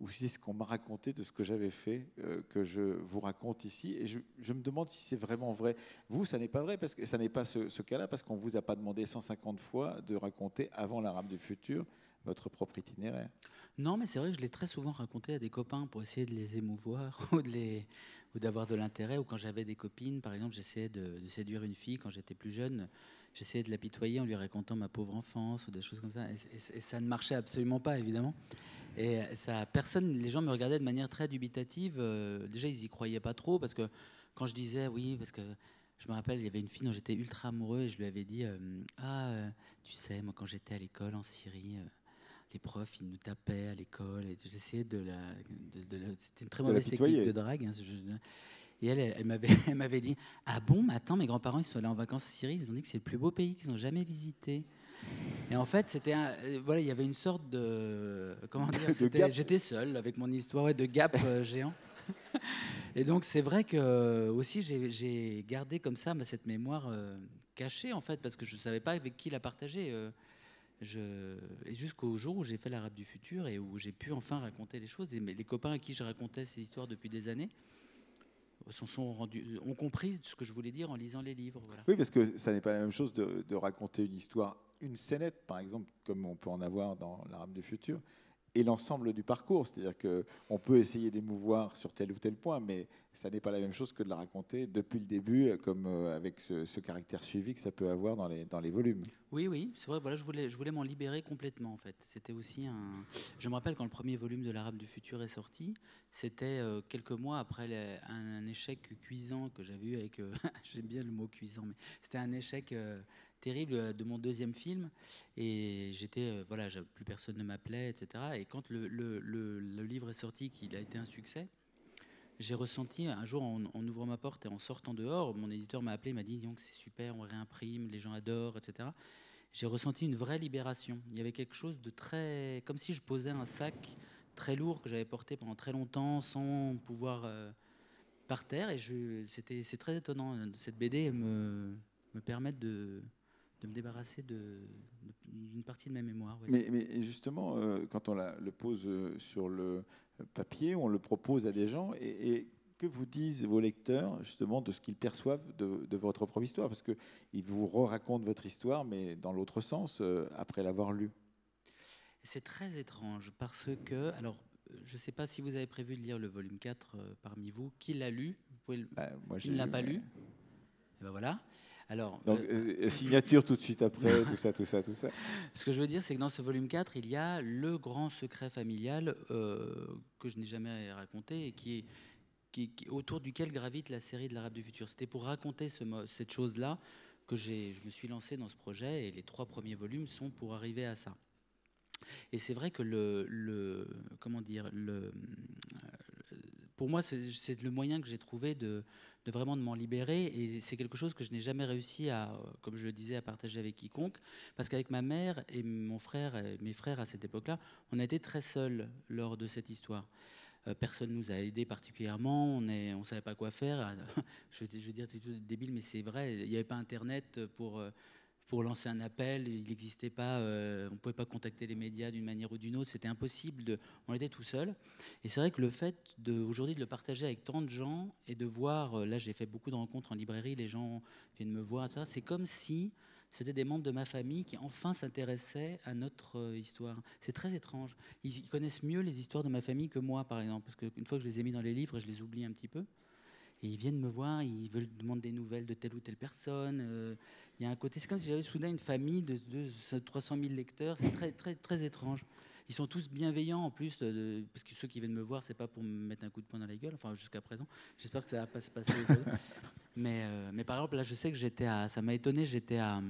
ou si c'est ce qu'on m'a raconté de ce que j'avais fait, que je vous raconte ici. Et je me demande si c'est vraiment vrai. Vous, ça n'est pas vrai, parce que ça n'est pas ce cas-là, parce qu'on ne vous a pas demandé 150 fois de raconter, avant l'Arabe du futur, votre propre itinéraire. Non, mais c'est vrai que je l'ai très souvent raconté à des copains pour essayer de les émouvoir ou d'avoir de l'intérêt. Ou quand j'avais des copines, par exemple, j'essayais de séduire une fille quand j'étais plus jeune. J'essayais de l'apitoyer en lui racontant ma pauvre enfance ou des choses comme ça. Et ça ne marchait absolument pas, évidemment. Et ça, les gens me regardaient de manière très dubitative. Déjà, ils y croyaient pas trop parce que quand je disais oui, parce que je me rappelle, il y avait une fille dont j'étais ultra amoureux et je lui avais dit tu sais, moi, quand j'étais à l'école en Syrie, les profs, ils nous tapaient à l'école. Et j'essayais c'était une très mauvaise technique de drague. Hein, et elle m'avait dit ah bon, mais attends, mes grands-parents, ils sont allés en vacances en Syrie, ils ont dit que c'est le plus beau pays qu'ils n'ont jamais visité. Et en fait, voilà, il y avait une sorte de comment dire, j'étais seul avec mon histoire de gap géant. Et donc c'est vrai que aussi j'ai gardé comme ça cette mémoire cachée en fait parce que je savais pas avec qui la partager. Et jusqu'au jour où j'ai fait l'Arabe du futur et où j'ai pu enfin raconter les choses. Et les copains à qui je racontais ces histoires depuis des années ont compris ce que je voulais dire en lisant les livres. Voilà. Oui, parce que ça n'est pas la même chose de raconter une histoire, une scénette, par exemple, comme on peut en avoir dans l'Arabe du futur, et l'ensemble du parcours. C'est-à-dire qu'on peut essayer d'émouvoir sur tel ou tel point, mais ça n'est pas la même chose que de la raconter depuis le début, comme avec ce caractère suivi que ça peut avoir dans les volumes. Oui, c'est vrai. Voilà, je voulais m'en libérer complètement, en fait. C'était aussi Je me rappelle quand le premier volume de l'Arabe du futur est sorti, c'était quelques mois après un échec cuisant que j'avais eu avec... J'aime bien le mot cuisant, mais c'était un échec... terrible de mon deuxième film et j'étais voilà, plus personne ne m'appelait, etc. Et quand le livre est sorti, qu'il a été un succès, j'ai ressenti un jour en ouvrant ma porte et en sortant dehors, mon éditeur m'a appelé, m'a dit donc c'est super, on réimprime, les gens adorent, etc. J'ai ressenti une vraie libération. Il y avait quelque chose de très, comme si je posais un sac très lourd que j'avais porté pendant très longtemps sans pouvoir par terre, et c'est très étonnant. Cette BD me permettre de me débarrasser d'une partie de ma mémoire. Ouais. Mais justement, quand on le pose sur le papier, on le propose à des gens, et que vous disent vos lecteurs justement de ce qu'ils perçoivent de votre propre histoire? Parce qu'ils vous racontent votre histoire, mais dans l'autre sens, après l'avoir lu. C'est très étrange, parce que... Alors, je ne sais pas si vous avez prévu de lire le volume 4 parmi vous. Qui l'a lu? Qui ne l'a pas lu? Et ben voilà. Alors, donc, signature tout de suite après, tout ça. Ce que je veux dire, c'est que dans ce volume 4, il y a le grand secret familial que je n'ai jamais raconté et qui autour duquel gravite la série de l'Arabe du futur. C'était pour raconter cette chose-là que je me suis lancé dans ce projet, et les 3 premiers volumes sont pour arriver à ça. Et c'est vrai que pour moi, c'est le moyen que j'ai trouvé de vraiment de m'en libérer, et c'est quelque chose que je n'ai jamais réussi à, comme je le disais, à partager avec quiconque, parce qu'avec ma mère et mon frère, et mes frères à cette époque-là, on a été très seuls lors de cette histoire. Personne nous a aidés particulièrement, on ne savait pas quoi faire. Je veux dire, c'est tout débile, mais c'est vrai, il n'y avait pas Internet pour lancer un appel, il n'existait pas, on ne pouvait pas contacter les médias d'une manière ou d'une autre, c'était impossible, on était tout seul. Et c'est vrai que le fait aujourd'hui de le partager avec tant de gens et de voir, là j'ai fait beaucoup de rencontres en librairie, les gens viennent me voir, ça, c'est comme si c'était des membres de ma famille qui enfin s'intéressaient à notre histoire. C'est très étrange. Ils connaissent mieux les histoires de ma famille que moi, par exemple, parce qu'une fois que je les ai mis dans les livres, je les oublie un petit peu. Et ils viennent me voir, ils veulent demander des nouvelles de telle ou telle personne. Il y a un côté, c'est comme si j'avais soudain une famille de 300 000 lecteurs. C'est très, très, très étrange. Ils sont tous bienveillants en plus, parce que ceux qui viennent me voir, c'est pas pour me mettre un coup de poing dans la gueule, enfin jusqu'à présent. J'espère que ça va pas se passer. mais par exemple, là, je sais que ça m'a étonné, j'étais à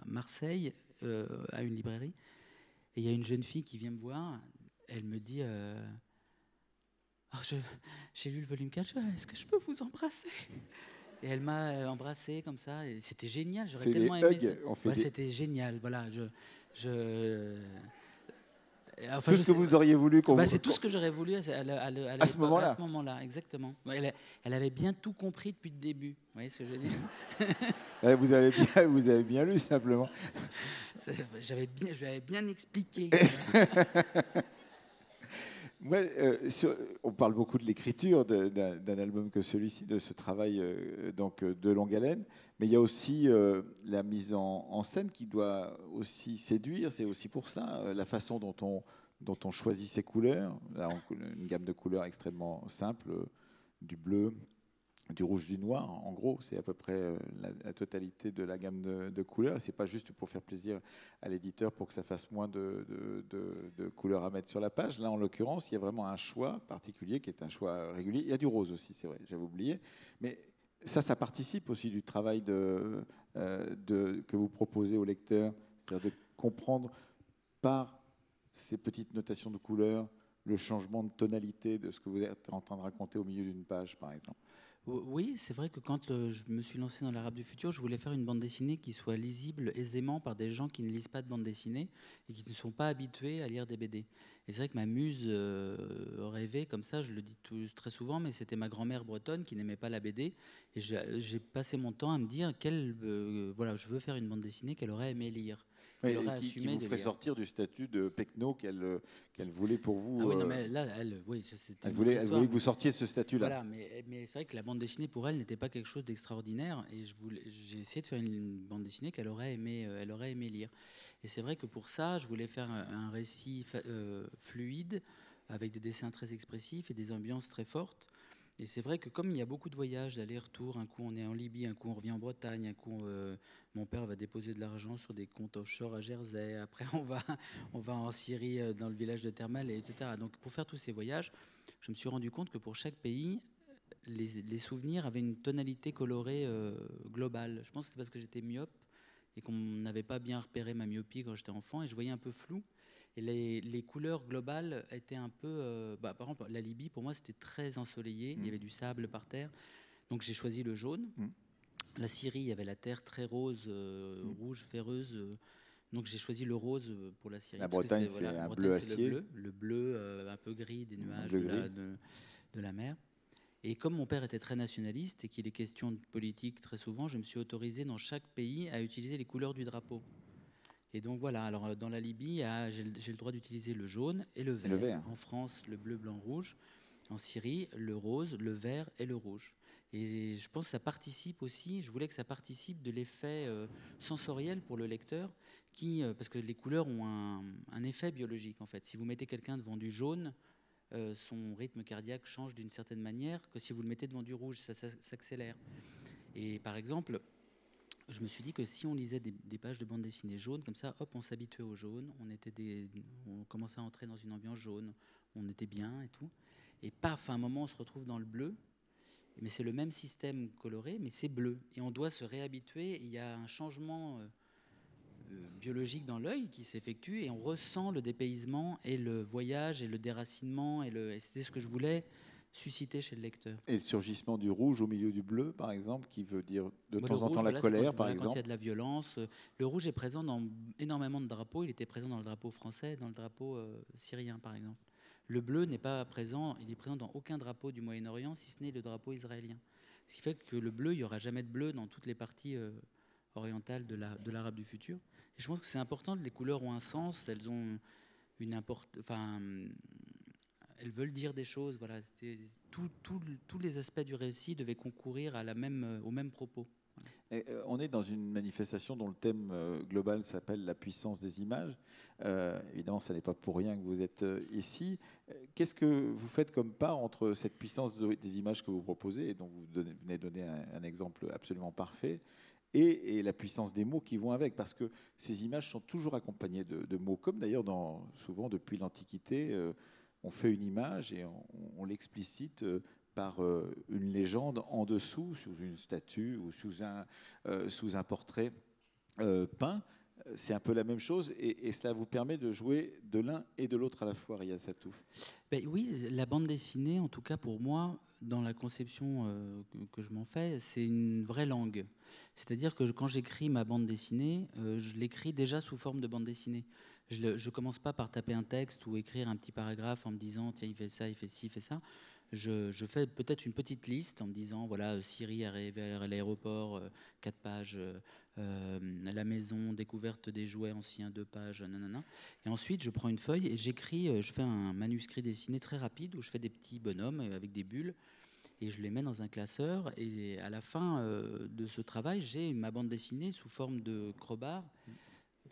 Marseille, à une librairie, et il y a une jeune fille qui vient me voir. Elle me dit j'ai lu le volume 4, est-ce que je peux vous embrasser? Et elle m'a embrassé comme ça, et c'était génial, j'aurais tellement aimé ça. C'était génial, voilà. Enfin, tout ce que vous auriez voulu qu'on c'est tout ce que j'aurais voulu à ce moment-là. À ce moment-là, exactement. Elle avait bien tout compris depuis le début. Vous voyez ce que je veux dire? Vous avez bien lu, simplement. Je lui avais bien expliqué. On parle beaucoup de l'écriture d'un album que celui-ci, de ce travail donc, de longue haleine, mais il y a aussi la mise en scène qui doit aussi séduire. C'est aussi pour ça la façon dont on choisit ses couleurs. Là, une gamme de couleurs extrêmement simple, du bleu, du rouge, du noir. En gros, c'est à peu près la totalité de la gamme de couleurs. C'est pas juste pour faire plaisir à l'éditeur pour que ça fasse moins de couleurs à mettre sur la page. Là, en l'occurrence, il y a vraiment un choix particulier qui est un choix régulier. Il y a du rose aussi, c'est vrai, j'avais oublié. Mais ça participe aussi du travail que vous proposez au lecteur, c'est-à-dire de comprendre par ces petites notations de couleurs le changement de tonalité de ce que vous êtes en train de raconter au milieu d'une page, par exemple. Oui, c'est vrai que quand je me suis lancé dans l'Arabe du futur, je voulais faire une bande dessinée qui soit lisible aisément par des gens qui ne lisent pas de bande dessinée et qui ne sont pas habitués à lire des BD. Et c'est vrai que ma muse rêvait comme ça, je le dis très souvent, mais c'était ma grand-mère bretonne qui n'aimait pas la BD. Et j'ai passé mon temps à me dire voilà, je veux faire une bande dessinée qu'elle aurait aimé lire. Qui vous ferait sortir du statut de pecno qu'elle voulait pour vous. Ah oui, non, mais là, elle voulait que vous sortiez de ce statut-là. Voilà, mais c'est vrai que la bande dessinée, pour elle, n'était pas quelque chose d'extraordinaire. Et j'ai essayé de faire une bande dessinée qu'elle aurait aimé lire. Et c'est vrai que pour ça, je voulais faire un récit fluide, avec des dessins très expressifs et des ambiances très fortes. Et c'est vrai que comme il y a beaucoup de voyages, d'aller-retour, un coup on est en Libye, un coup on revient en Bretagne, un coup mon père va déposer de l'argent sur des comptes offshore à Jersey, après on va en Syrie dans le village de Termal, etc. Donc pour faire tous ces voyages, je me suis rendu compte que pour chaque pays, les souvenirs avaient une tonalité colorée globale. Je pense que c'est parce que j'étais myope et qu'on n'avait pas bien repéré ma myopie quand j'étais enfant et je voyais un peu flou. Et les couleurs globales étaient un peu... par exemple, la Libye, pour moi, c'était très ensoleillé. Il y avait du sable par terre. Donc j'ai choisi le jaune. La Syrie, il y avait la terre très rose, rouge, ferreuse. Donc j'ai choisi le rose pour la Syrie. La Bretagne, c'est un bleu acier. Le bleu un peu gris des nuages de la mer. Et comme mon père était très nationaliste et qu'il est question de politique très souvent, je me suis autorisé dans chaque pays à utiliser les couleurs du drapeau. Et donc voilà, alors dans la Libye, j'ai le droit d'utiliser le jaune et le vert. En France, le bleu, blanc, rouge. En Syrie, le rose, le vert et le rouge. Et je pense que ça participe aussi, je voulais que ça participe de l'effet sensoriel pour le lecteur, parce que les couleurs ont un effet biologique en fait. Si vous mettez quelqu'un devant du jaune, son rythme cardiaque change d'une certaine manière que si vous le mettez devant du rouge, ça s'accélère. Et par exemple... je me suis dit que si on lisait des pages de bande dessinée jaune, comme ça, hop, on s'habituait au jaune, on commençait à entrer dans une ambiance jaune, on était bien et tout. Et paf, à un moment, on se retrouve dans le bleu, mais c'est le même système coloré, mais c'est bleu. Et on doit se réhabituer, il y a un changement biologique dans l'œil qui s'effectue, et on ressent le dépaysement et le voyage et le déracinement, et c'était ce que je voulais suscité chez le lecteur. Et le surgissement du rouge au milieu du bleu, par exemple, qui veut dire de temps en temps la colère, par exemple. Quand il y a de la violence, le rouge est présent dans énormément de drapeaux. Il était présent dans le drapeau français, dans le drapeau syrien, par exemple. Le bleu n'est pas présent, il est présent dans aucun drapeau du Moyen-Orient, si ce n'est le drapeau israélien. Ce qui fait que le bleu, il n'y aura jamais de bleu dans toutes les parties orientales de l'Arabe du futur. Et je pense que c'est important, les couleurs ont un sens, elles ont une importance... elles veulent dire des choses. Voilà, tous les aspects du récit devaient concourir au même propos. On est dans une manifestation dont le thème global s'appelle la puissance des images. Évidemment, ce n'est pas pour rien que vous êtes ici. Qu'est-ce que vous faites comme part entre cette puissance des images que vous proposez, et dont vous venez de donner un exemple absolument parfait, et la puissance des mots qui vont avec? Parce que ces images sont toujours accompagnées de mots, comme d'ailleurs souvent depuis l'Antiquité, on fait une image et on l'explicite par une légende en dessous, sous une statue ou sous un portrait peint. C'est un peu la même chose, et cela vous permet de jouer de l'un et de l'autre à la fois, Riyad Sattouf. Ben oui, la bande dessinée, en tout cas pour moi, dans la conception que je m'en fais, c'est une vraie langue. C'est-à-dire que quand j'écris ma bande dessinée, je l'écris déjà sous forme de bande dessinée. Je ne commence pas par taper un texte ou écrire un petit paragraphe en me disant tiens, il fait ça, il fait ci, il fait ça. Je fais peut-être une petite liste en me disant voilà, Siri arrivé à l'aéroport, 4 pages, la maison, découverte des jouets anciens, 2 pages, nanana. Et ensuite, je prends une feuille et j'écris, je fais un manuscrit dessiné très rapide où je fais des petits bonhommes avec des bulles et je les mets dans un classeur. Et à la fin de ce travail, j'ai ma bande dessinée sous forme de crowbar.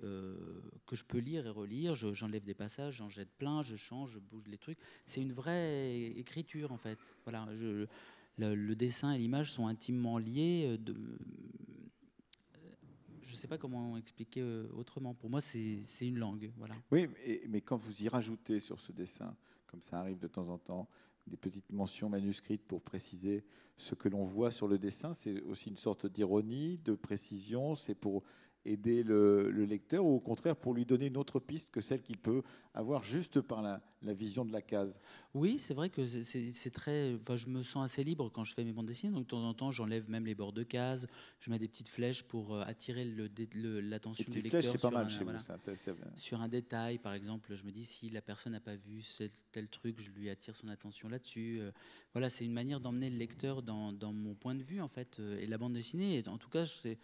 Que je peux lire et relire, j'enlève des passages, j'en jette plein, je change, je bouge les trucs. C'est une vraie écriture en fait. Voilà, le dessin et l'image sont intimement liés. Je ne sais pas comment expliquer autrement. Pour moi, c'est une langue. Voilà. Oui, mais quand vous y rajoutez sur ce dessin, comme ça arrive de temps en temps, des petites mentions manuscrites pour préciser ce que l'on voit sur le dessin, c'est aussi une sorte d'ironie, de précision, c'est pour aider le lecteur, ou au contraire pour lui donner une autre piste que celle qu'il peut avoir juste par la vision de la case. Oui, c'est vrai que c'est très. Enfin, je me sens assez libre quand je fais mes bandes dessinées. Donc de temps en temps, j'enlève même les bords de cases. Je mets des petites flèches pour attirer l'attention du lecteur c'est pas mal sur chez voilà, vous, ça. sur un détail. Par exemple, je me dis si la personne n'a pas vu tel truc, je lui attire son attention là-dessus. Voilà, c'est une manière d'emmener le lecteur dans mon point de vue en fait. Et la bande dessinée, en tout cas, c'est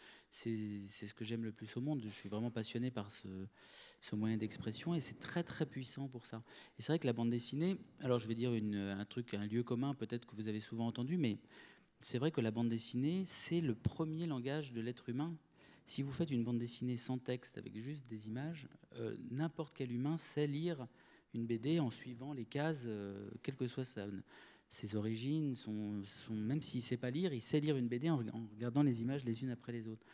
ce que j'aime le plus au monde. Je suis vraiment passionné par ce moyen d'expression et c'est très très puissant pour ça. Et c'est vrai que la bande dessinée, alors je vais dire un truc, un lieu commun peut-être que vous avez souvent entendu, mais c'est vrai que la bande dessinée, c'est le premier langage de l'être humain. Si vous faites une bande dessinée sans texte, avec juste des images, n'importe quel humain sait lire une BD en suivant les cases, quelle que soit ses origines, même s'il ne sait pas lire, il sait lire une BD en regardant les images les unes après les autres.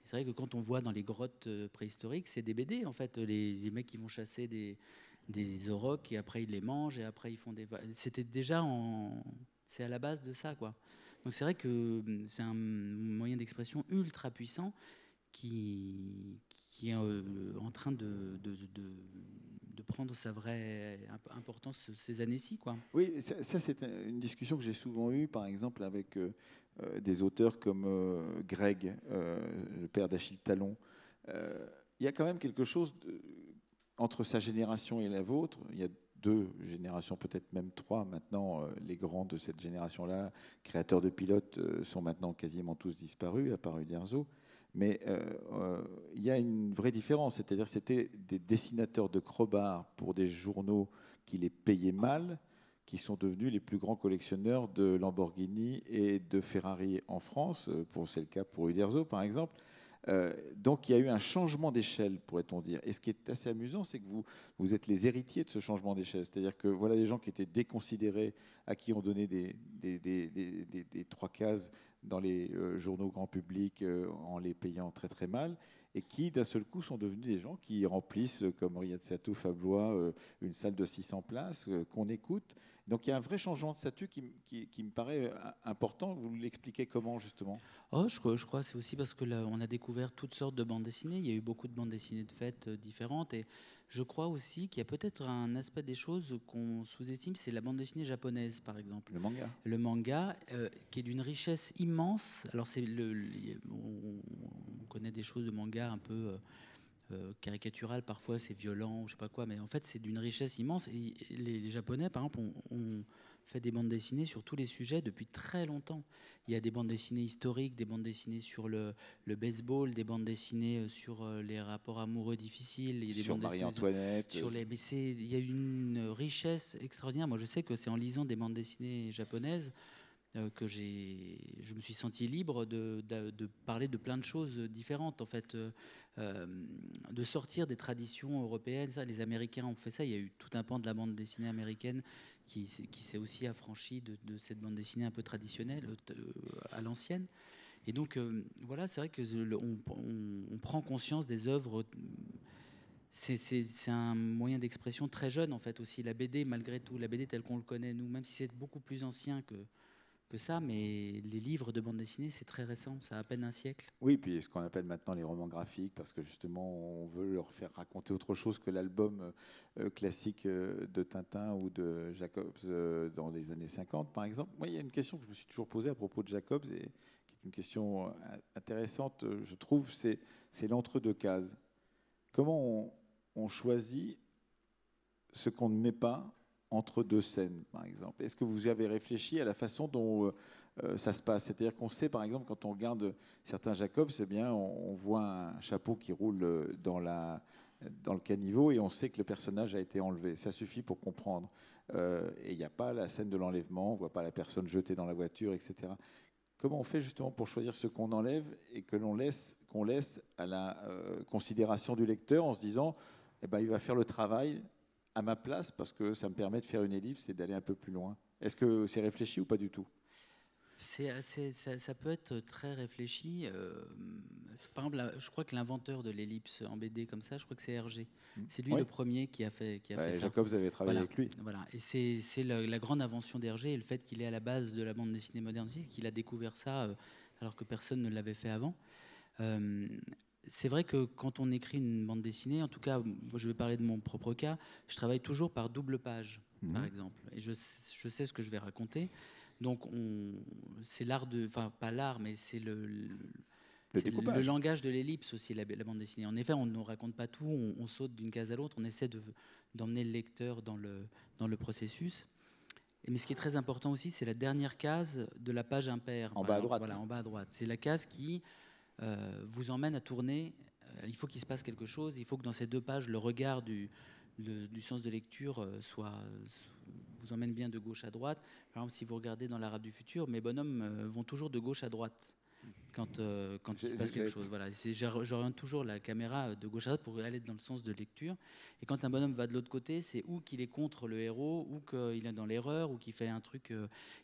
C'est vrai que quand on voit dans les grottes préhistoriques, c'est des BD en fait, les mecs qui vont chasser des aurochs et après ils les mangent et après ils font des... C'était déjà c'est à la base de ça, quoi. Donc c'est vrai que c'est un moyen d'expression ultra puissant qui est en train de prendre sa vraie importance ces années-ci, quoi. Oui, ça c'est une discussion que j'ai souvent eue, par exemple, avec des auteurs comme Greg, le père d'Achille Talon. Il y a quand même quelque chose entre sa génération et la vôtre. Il y a 2 générations, peut-être même 3 maintenant. Les grands de cette génération-là, créateurs de pilotes, sont maintenant quasiment tous disparus, à part Uderzo. Mais il y a une vraie différence, c'est-à-dire que c'était des dessinateurs de crowbar pour des journaux qui les payaient mal, qui sont devenus les plus grands collectionneurs de Lamborghini et de Ferrari en France. C'est le cas pour Uderzo, par exemple. Donc il y a eu un changement d'échelle, pourrait-on dire. Et ce qui est assez amusant, c'est que vous êtes les héritiers de ce changement d'échelle. C'est-à-dire que voilà des gens qui étaient déconsidérés, à qui on donnait des 3 cases dans les journaux grand public en les payant très très mal, et qui d'un seul coup sont devenus des gens qui remplissent, comme Riyad Sattouf à Blois, une salle de 600 places, qu'on écoute. Donc il y a un vrai changement de statut qui me paraît important. Vous l'expliquez comment, justement? Oh, je crois que c'est aussi parce que là, on a découvert toutes sortes de bandes dessinées. Il y a eu beaucoup de bandes dessinées de fêtes différentes. Et je crois aussi qu'il y a peut-être un aspect des choses qu'on sous-estime, c'est la bande dessinée japonaise, par exemple. Le manga. Le manga, qui est d'une richesse immense. Alors, on connaît des choses de manga un peu caricaturales, parfois c'est violent, ou je sais pas quoi, mais en fait, c'est d'une richesse immense. Et les Japonais, par exemple, ont fait des bandes dessinées sur tous les sujets depuis très longtemps. Il y a des bandes dessinées historiques, des bandes dessinées sur le baseball, des bandes dessinées sur les rapports amoureux difficiles. Il y a des sur bandes Marie-Antoinette. Il y a une richesse extraordinaire. Moi, je sais que c'est en lisant des bandes dessinées japonaises je me suis senti libre de parler de plein de choses différentes, en fait, de sortir des traditions européennes. Ça, les Américains ont fait ça. Il y a eu tout un pan de la bande dessinée américaine qui s'est aussi affranchi de cette bande dessinée un peu traditionnelle, à l'ancienne. Et donc, voilà, c'est vrai que on prend conscience des œuvres. C'est un moyen d'expression très jeune, en fait, aussi. La BD, malgré tout, la BD telle qu'on le connaît, nous, même si c'est beaucoup plus ancien que ça, mais les livres de bande dessinée, c'est très récent, ça a à peine un siècle. Oui, puis ce qu'on appelle maintenant les romans graphiques, parce que justement, on veut leur faire raconter autre chose que l'album classique de Tintin ou de Jacobs dans les années 50, par exemple. Moi, il y a une question que je me suis toujours posée à propos de Jacobs, et qui est une question intéressante, je trouve, c'est l'entre-deux cases. Comment on choisit ce qu'on ne met pas entre deux scènes, par exemple? Est-ce que vous avez réfléchi à la façon dont ça se passe? C'est-à-dire qu'on sait, par exemple, quand on regarde certains Jacobs, eh bien, on voit un chapeau qui roule dans le caniveau et on sait que le personnage a été enlevé. Ça suffit pour comprendre. Et il n'y a pas la scène de l'enlèvement, on ne voit pas la personne jetée dans la voiture, etc. Comment on fait justement pour choisir ce qu'on enlève et qu'on laisse à la considération du lecteur en se disant, eh ben, il va faire le travail à ma place parce que ça me permet de faire une ellipse et d'aller un peu plus loin. Est-ce que c'est réfléchi ou pas du tout? Ça peut être très réfléchi. Par exemple, je crois que l'inventeur de l'ellipse en BD comme ça, je crois que c'est Hergé. C'est lui, Oui. le premier qui a fait ça. Jacobs avait travaillé avec lui. Voilà. Et c'est la grande invention d'Hergé et le fait qu'il est à la base de la bande dessinée moderne aussi, qu'il a découvert ça alors que personne ne l'avait fait avant. C'est vrai que quand on écrit une bande dessinée, en tout cas, moi, je vais parler de mon propre cas, je travaille toujours par double page, par exemple. Et je sais ce que je vais raconter. Donc, c'est l'art de... Enfin, pas l'art, mais c'est le langage de l'ellipse aussi, la bande dessinée. En effet, on ne raconte pas tout, on saute d'une case à l'autre, on essaie d'emmener le lecteur dans le processus. Mais ce qui est très important aussi, c'est la dernière case de la page impaire. En bas à droite. Voilà, en bas à droite. C'est la case qui vous emmène à tourner. Il faut qu'il se passe quelque chose. Il faut que dans ces deux pages, le regard du sens de lecture vous emmène bien de gauche à droite. Par exemple, si vous regardez dans l'Arabe du futur, mes bonhommes vont toujours de gauche à droite quand il se passe quelque chose. Voilà. J'oriente toujours la caméra de gauche à droite pour aller dans le sens de lecture. Et quand un bonhomme va de l'autre côté, c'est ou qu'il est contre le héros, ou qu'il est dans l'erreur, ou qu'il fait un truc.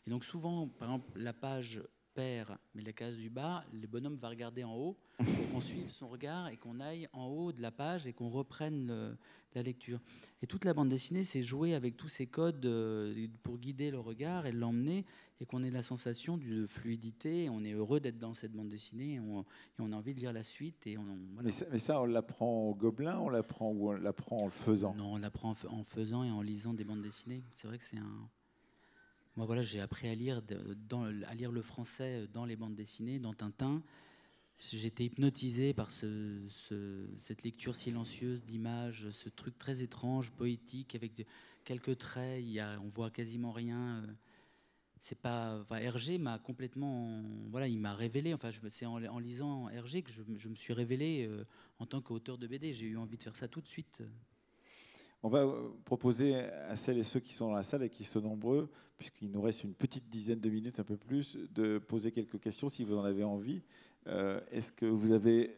Et donc souvent, par exemple, la page perd, mais la case du bas, le bonhomme va regarder en haut pour qu'on suive son regard et qu'on aille en haut de la page et qu'on reprenne la lecture. Et toute la bande dessinée, c'est jouer avec tous ces codes pour guider le regard et l'emmener et qu'on ait la sensation de fluidité. On est heureux d'être dans cette bande dessinée et on a envie de lire la suite. Et voilà. Mais ça, on l'apprend au Gobelin, on l'apprend en le faisant? Non, on l'apprend en faisant et en lisant des bandes dessinées. C'est vrai que c'est un... Moi, voilà, j'ai appris à lire le français dans les bandes dessinées, dans Tintin. J'étais hypnotisé par cette lecture silencieuse d'images, ce truc très étrange, poétique, avec quelques traits. On voit quasiment rien. C'est pas. Enfin, Hergé m'a complètement. Voilà, il m'a révélé. Enfin, c'est en lisant Hergé que je me suis révélé en tant qu'auteur de BD. J'ai eu envie de faire ça tout de suite. On va proposer à celles et ceux qui sont dans la salle et qui sont nombreux, puisqu'il nous reste une petite dizaine de minutes, un peu plus, de poser quelques questions si vous en avez envie. Est-ce que vous avez...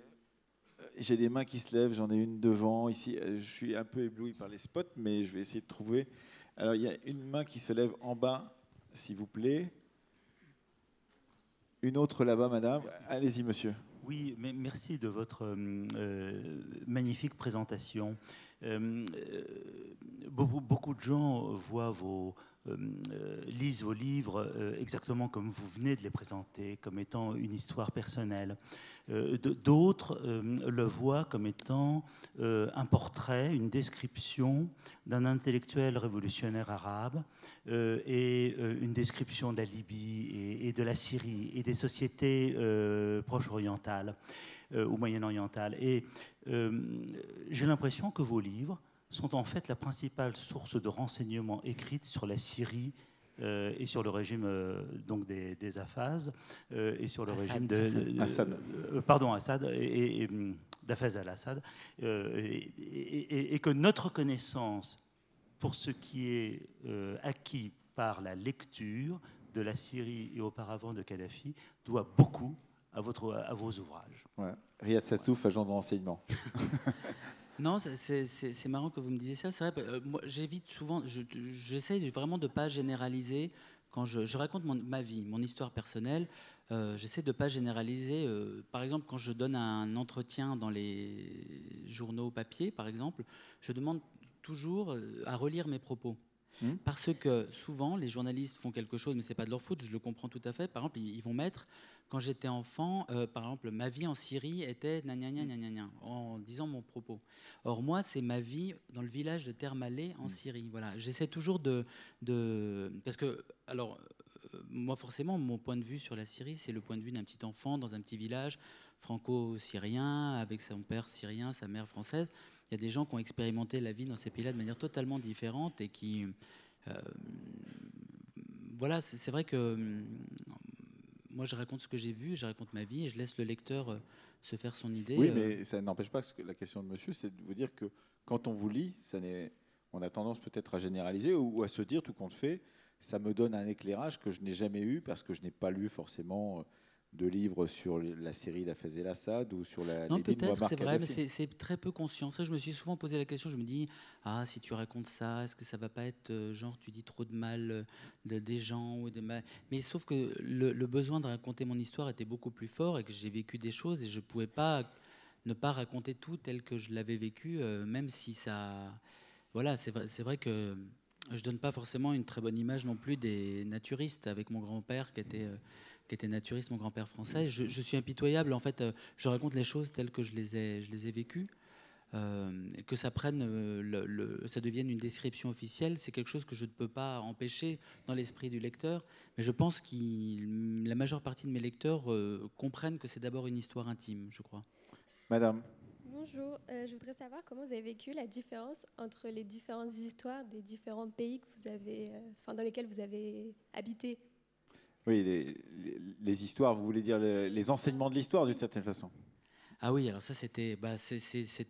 J'ai des mains qui se lèvent, j'en ai une devant. Ici, je suis un peu ébloui par les spots, mais je vais essayer de trouver. Alors, il y a une main qui se lève en bas, s'il vous plaît. Une autre là-bas, madame. Allez-y, monsieur. Oui, mais merci de votre magnifique présentation. Beaucoup de gens lisent vos livres exactement comme vous venez de les présenter, comme étant une histoire personnelle. D'autres le voient comme étant un portrait, une description d'un intellectuel révolutionnaire arabe et une description de la Libye et de la Syrie et des sociétés proches orientales ou moyen-orientales. Et j'ai l'impression que vos livres sont en fait la principale source de renseignements écrite sur la Syrie et sur le régime donc des Hafez et sur le régime Assad. Assad et d'Hafez al-Assad et que notre connaissance pour ce qui est acquis par la lecture de la Syrie et auparavant de Kadhafi doit beaucoup à vos ouvrages. Ouais. Riyad Satouf, agent de renseignement. Non, c'est marrant que vous me disiez ça. C'est vrai, moi, j'évite souvent, j'essaye vraiment de ne pas généraliser. Quand je raconte ma vie, mon histoire personnelle, j'essaie de ne pas généraliser. Par exemple, quand je donne un entretien dans les journaux papier, par exemple, je demande toujours à relire mes propos. Parce que souvent, les journalistes font quelque chose, mais ce n'est pas de leur faute, je le comprends tout à fait. Par exemple, ils vont mettre, quand j'étais enfant, par exemple, ma vie en Syrie était gna gna gna gna gna, en disant mon propos. Or, moi, c'est ma vie dans le village de Termalé en Syrie. Voilà. J'essaie toujours de... Parce que, alors, moi, forcément, mon point de vue sur la Syrie, c'est le point de vue d'un petit enfant dans un petit village franco-syrien, avec son père syrien, sa mère française. Il y a des gens qui ont expérimenté la vie dans ces pays-là de manière totalement différente et qui... voilà, c'est vrai que moi, je raconte ce que j'ai vu, je raconte ma vie et je laisse le lecteur se faire son idée. Oui, mais ça n'empêche pas que la question de monsieur, c'est de vous dire que quand on vous lit, on a tendance peut-être à généraliser ou à se dire, tout compte fait, ça me donne un éclairage que je n'ai jamais eu parce que je n'ai pas lu forcément de livres sur la Syrie d'Hafez el-Assad ou sur la non, Libye de peut-être, Muammar c'est vrai, mais Kadhafi. c'est très peu conscient. Ça, je me suis souvent posé la question, je me dis, ah, si tu racontes ça, est-ce que ça va pas être genre, tu dis trop de mal des gens ou Mais sauf que le besoin de raconter mon histoire était beaucoup plus fort et que j'ai vécu des choses et je pouvais pas ne pas raconter tout tel que je l'avais vécu, même si ça... Voilà, c'est vrai que je donne pas forcément une très bonne image non plus des naturistes avec mon grand-père qui était naturiste, mon grand-père français. Je suis impitoyable, en fait, je raconte les choses telles que je les ai vécues. Que ça prenne, ça devienne une description officielle, c'est quelque chose que je ne peux pas empêcher dans l'esprit du lecteur. Mais je pense que la majeure partie de mes lecteurs comprennent que c'est d'abord une histoire intime, je crois. Madame. Bonjour, je voudrais savoir comment vous avez vécu la différence entre les différentes histoires des différents pays que vous avez, dans lesquels vous avez habité. Oui, les histoires, vous voulez dire les enseignements de l'histoire d'une certaine façon. Ah oui, alors ça c'était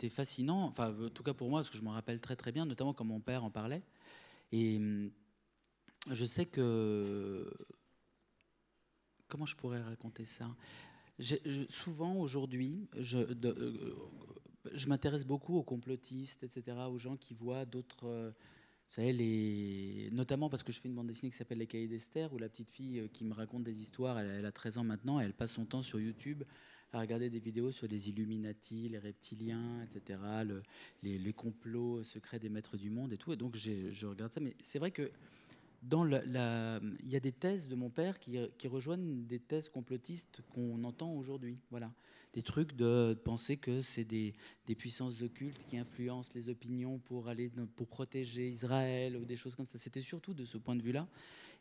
fascinant, enfin en tout cas pour moi, parce que je m'en rappelle très très bien, notamment quand mon père en parlait. Et je sais que... Comment je pourrais raconter ça ? Souvent aujourd'hui, je m'intéresse beaucoup aux complotistes, etc., aux gens qui voient d'autres... vous savez, notamment parce que je fais une bande dessinée qui s'appelle Les Cahiers d'Esther, où la petite fille qui me raconte des histoires, elle a 13 ans maintenant, et elle passe son temps sur YouTube à regarder des vidéos sur les Illuminati, les reptiliens, etc., les complots secrets des maîtres du monde et tout. Et donc je regarde ça. Mais c'est vrai que il y a des thèses de mon père qui rejoignent des thèses complotistes qu'on entend aujourd'hui. Voilà. Des trucs de penser que c'est des puissances occultes qui influencent les opinions pour protéger Israël ou des choses comme ça. C'était surtout de ce point de vue-là.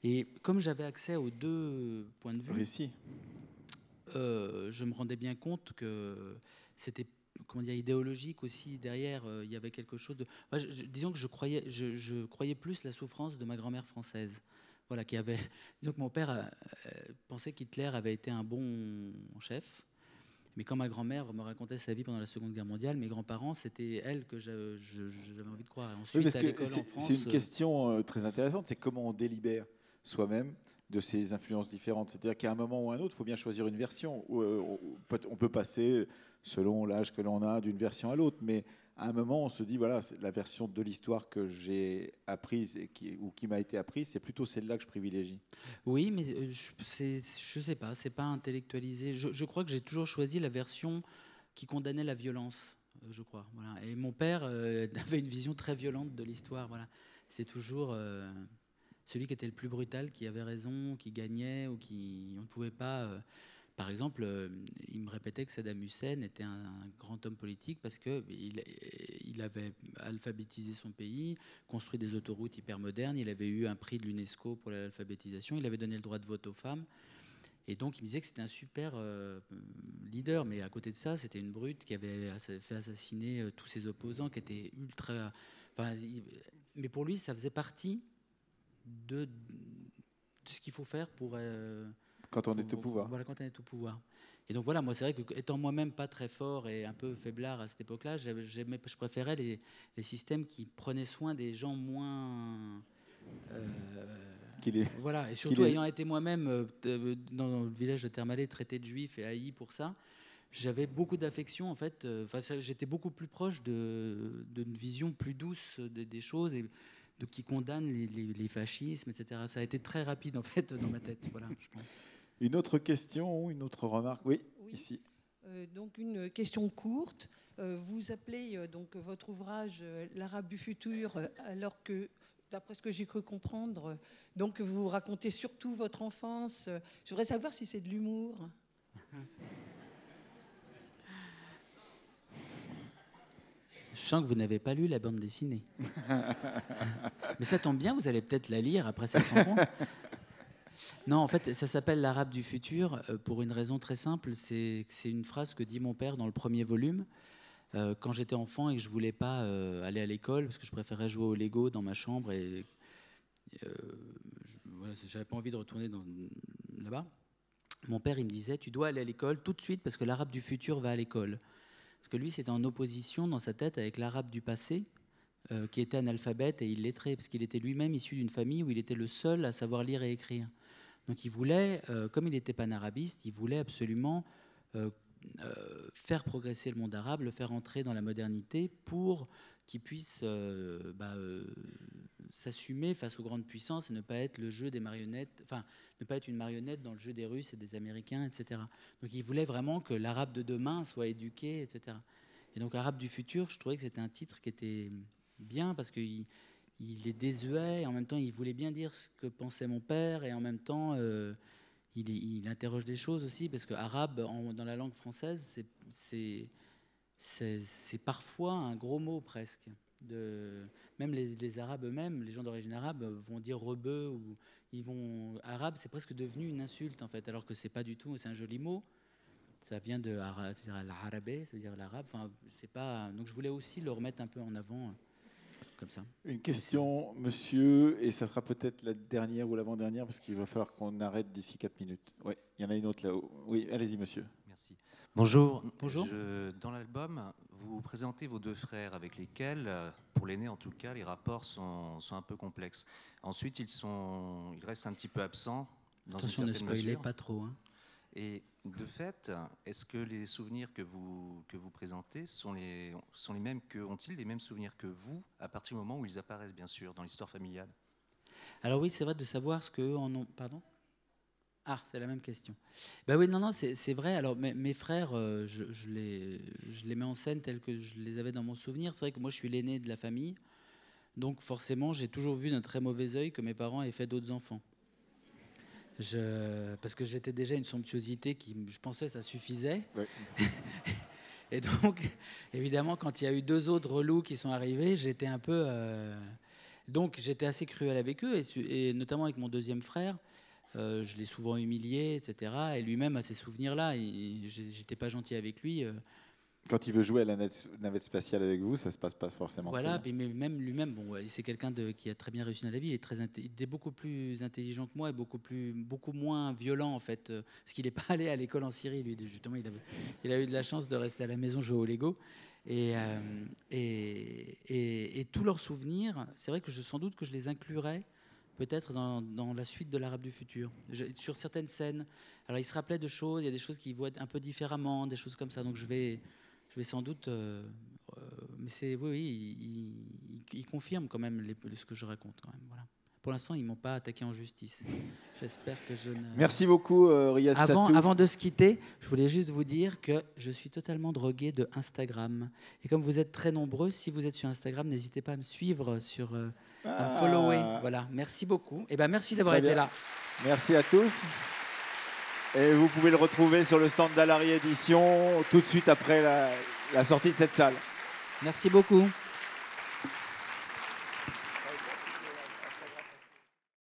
Et comme j'avais accès aux deux points de vue, Récit. Je me rendais bien compte que c'était idéologique aussi derrière. Il y avait quelque chose de... disons que je croyais plus la souffrance de ma grand-mère française. Voilà, disons que mon père pensait qu'Hitler avait été un bon chef. Mais quand ma grand-mère me racontait sa vie pendant la Seconde Guerre mondiale, mes grands-parents, c'était elle que j'avais envie de croire. Et ensuite, oui, à l'école en France... C'est une question très intéressante, c'est comment on délibère soi-même de ces influences différentes. C'est-à-dire qu'à un moment ou à un autre, il faut bien choisir une version. On peut passer, selon l'âge que l'on a, d'une version à l'autre, mais à un moment, on se dit, voilà, la version de l'histoire que j'ai apprise ou qui m'a été apprise, c'est plutôt celle-là que je privilégie. Oui, mais je sais pas, c'est pas intellectualisé. Je crois que j'ai toujours choisi la version qui condamnait la violence, je crois. Voilà. Et mon père avait une vision très violente de l'histoire. Voilà. C'était toujours celui qui était le plus brutal, qui avait raison, qui gagnait, ou on ne pouvait pas... Par exemple, il me répétait que Saddam Hussein était un grand homme politique parce qu'il avait alphabétisé son pays, construit des autoroutes hyper modernes, il avait eu un prix de l'UNESCO pour l'alphabétisation, il avait donné le droit de vote aux femmes. Et donc, il me disait que c'était un super leader. Mais à côté de ça, c'était une brute qui avait fait assassiner tous ses opposants, qui était ultra... mais pour lui, ça faisait partie de ce qu'il faut faire pour... quand on est au pouvoir. Voilà, quand on est au pouvoir. Et donc voilà, moi c'est vrai que étant moi-même pas très fort et un peu faiblard à cette époque-là, je préférais les systèmes qui prenaient soin des gens moins Voilà, et surtout ayant été moi-même dans le village de Termalé traité de juif et haï pour ça, j'avais beaucoup d'affection en fait. J'étais beaucoup plus proche d'une vision plus douce des choses et qui condamne les fascismes, etc. Ça a été très rapide en fait dans ma tête. Voilà, je pense. Une autre question, une autre remarque? Oui, ici. Donc une question courte. Vous appelez donc votre ouvrage L'Arabe du futur, alors que, d'après ce que j'ai cru comprendre, donc vous racontez surtout votre enfance. Je voudrais savoir si c'est de l'humour. Je sens que vous n'avez pas lu la bande dessinée. Mais ça tombe bien, vous allez peut-être la lire après cette rencontre. Non, en fait, ça s'appelle L'Arabe du futur pour une raison très simple. C'est une phrase que dit mon père dans le premier volume. Quand j'étais enfant et que je voulais pas aller à l'école, parce que je préférais jouer au Lego dans ma chambre et j'avais pas envie de retourner là-bas. Mon père, il me disait, tu dois aller à l'école tout de suite parce que l'Arabe du futur va à l'école. Parce que lui, c'était en opposition dans sa tête avec l'Arabe du passé, qui était analphabète et illettré, parce qu'il était lui-même issu d'une famille où il était le seul à savoir lire et écrire. Donc il voulait, comme il n'était pas panarabiste, il voulait absolument faire progresser le monde arabe, le faire entrer dans la modernité pour qu'il puisse s'assumer face aux grandes puissances et ne pas être le jeu des marionnettes, enfin ne pas être une marionnette dans le jeu des Russes et des Américains, etc. Donc il voulait vraiment que l'arabe de demain soit éduqué, etc. Et donc Arabe du futur, je trouvais que c'était un titre qui était bien parce qu'il est désuet et en même temps il voulait bien dire ce que pensait mon père et en même temps il interroge des choses aussi parce que arabe dans la langue française c'est parfois un gros mot presque. Même les Arabes eux-mêmes, les gens d'origine arabe vont dire rebeu ou arabe, c'est presque devenu une insulte en fait, alors que c'est pas du tout, c'est un joli mot. Ça vient de l'arabé, c'est-à-dire l'arabe. Enfin, c'est pas. Donc je voulais aussi le remettre un peu en avant, comme ça. Une question, monsieur, et ça sera peut-être la dernière ou l'avant-dernière, parce qu'il va falloir qu'on arrête d'ici 4 minutes. Oui, il y en a une autre là-haut. Oui, allez-y, monsieur. Merci. Bonjour. Bonjour. Dans l'album, vous présentez vos deux frères avec lesquels, pour l'aîné en tout cas, les rapports sont un peu complexes. Ensuite, ils restent un petit peu absents. Attention, ne spoilez pas trop. Hein. Et de fait, est-ce que les souvenirs que vous présentez sont les mêmes ont-ils les mêmes souvenirs que vous à partir du moment où ils apparaissent, bien sûr, dans l'histoire familiale? Alors oui, c'est vrai de savoir ce qu'eux en ont. Pardon? Ah, c'est la même question. Ben oui, non, c'est vrai. Alors mes frères, je les mets en scène tels que je les avais dans mon souvenir. C'est vrai que moi, je suis l'aîné de la famille, donc forcément, j'ai toujours vu d'un très mauvais œil que mes parents aient fait d'autres enfants. Parce que j'étais déjà une somptuosité qui, je pensais, ça suffisait. Ouais. Et donc, évidemment, quand il y a eu 2 autres relous qui sont arrivés, j'étais un peu... Donc, j'étais assez cruel avec eux, et notamment avec mon deuxième frère. Je l'ai souvent humilié, etc. Et lui-même a ces souvenirs-là. J'étais pas gentil avec lui. Quand il veut jouer à la navette spatiale avec vous, ça se passe pas forcément. Voilà, mais même lui-même, bon, c'est quelqu'un qui a très bien réussi dans la vie. Il était beaucoup plus intelligent que moi et beaucoup moins violent en fait, parce qu'il n'est pas allé à l'école en Syrie. Lui, justement, il a eu de la chance de rester à la maison jouer au Lego. Et tous leurs souvenirs, c'est vrai que sans doute que je les inclurais peut-être dans la suite de l'Arabe du futur, sur certaines scènes. Alors, il se rappelait de choses, il y a des choses qu'il voit un peu différemment, des choses comme ça. Donc, je vais sans doute... mais il confirme quand même ce que je raconte. Quand même, voilà. Pour l'instant, ils ne m'ont pas attaqué en justice. J'espère que je ne... Merci beaucoup, Riyad Sattouf. Avant de se quitter, je voulais juste vous dire que je suis totalement drogué de Instagram. Et comme vous êtes très nombreux, si vous êtes sur Instagram, n'hésitez pas à me suivre, à me follower. Voilà, merci beaucoup. Et merci d'avoir été là. Merci à tous. Et vous pouvez le retrouver sur le stand d'Alary Édition tout de suite après la sortie de cette salle. Merci beaucoup.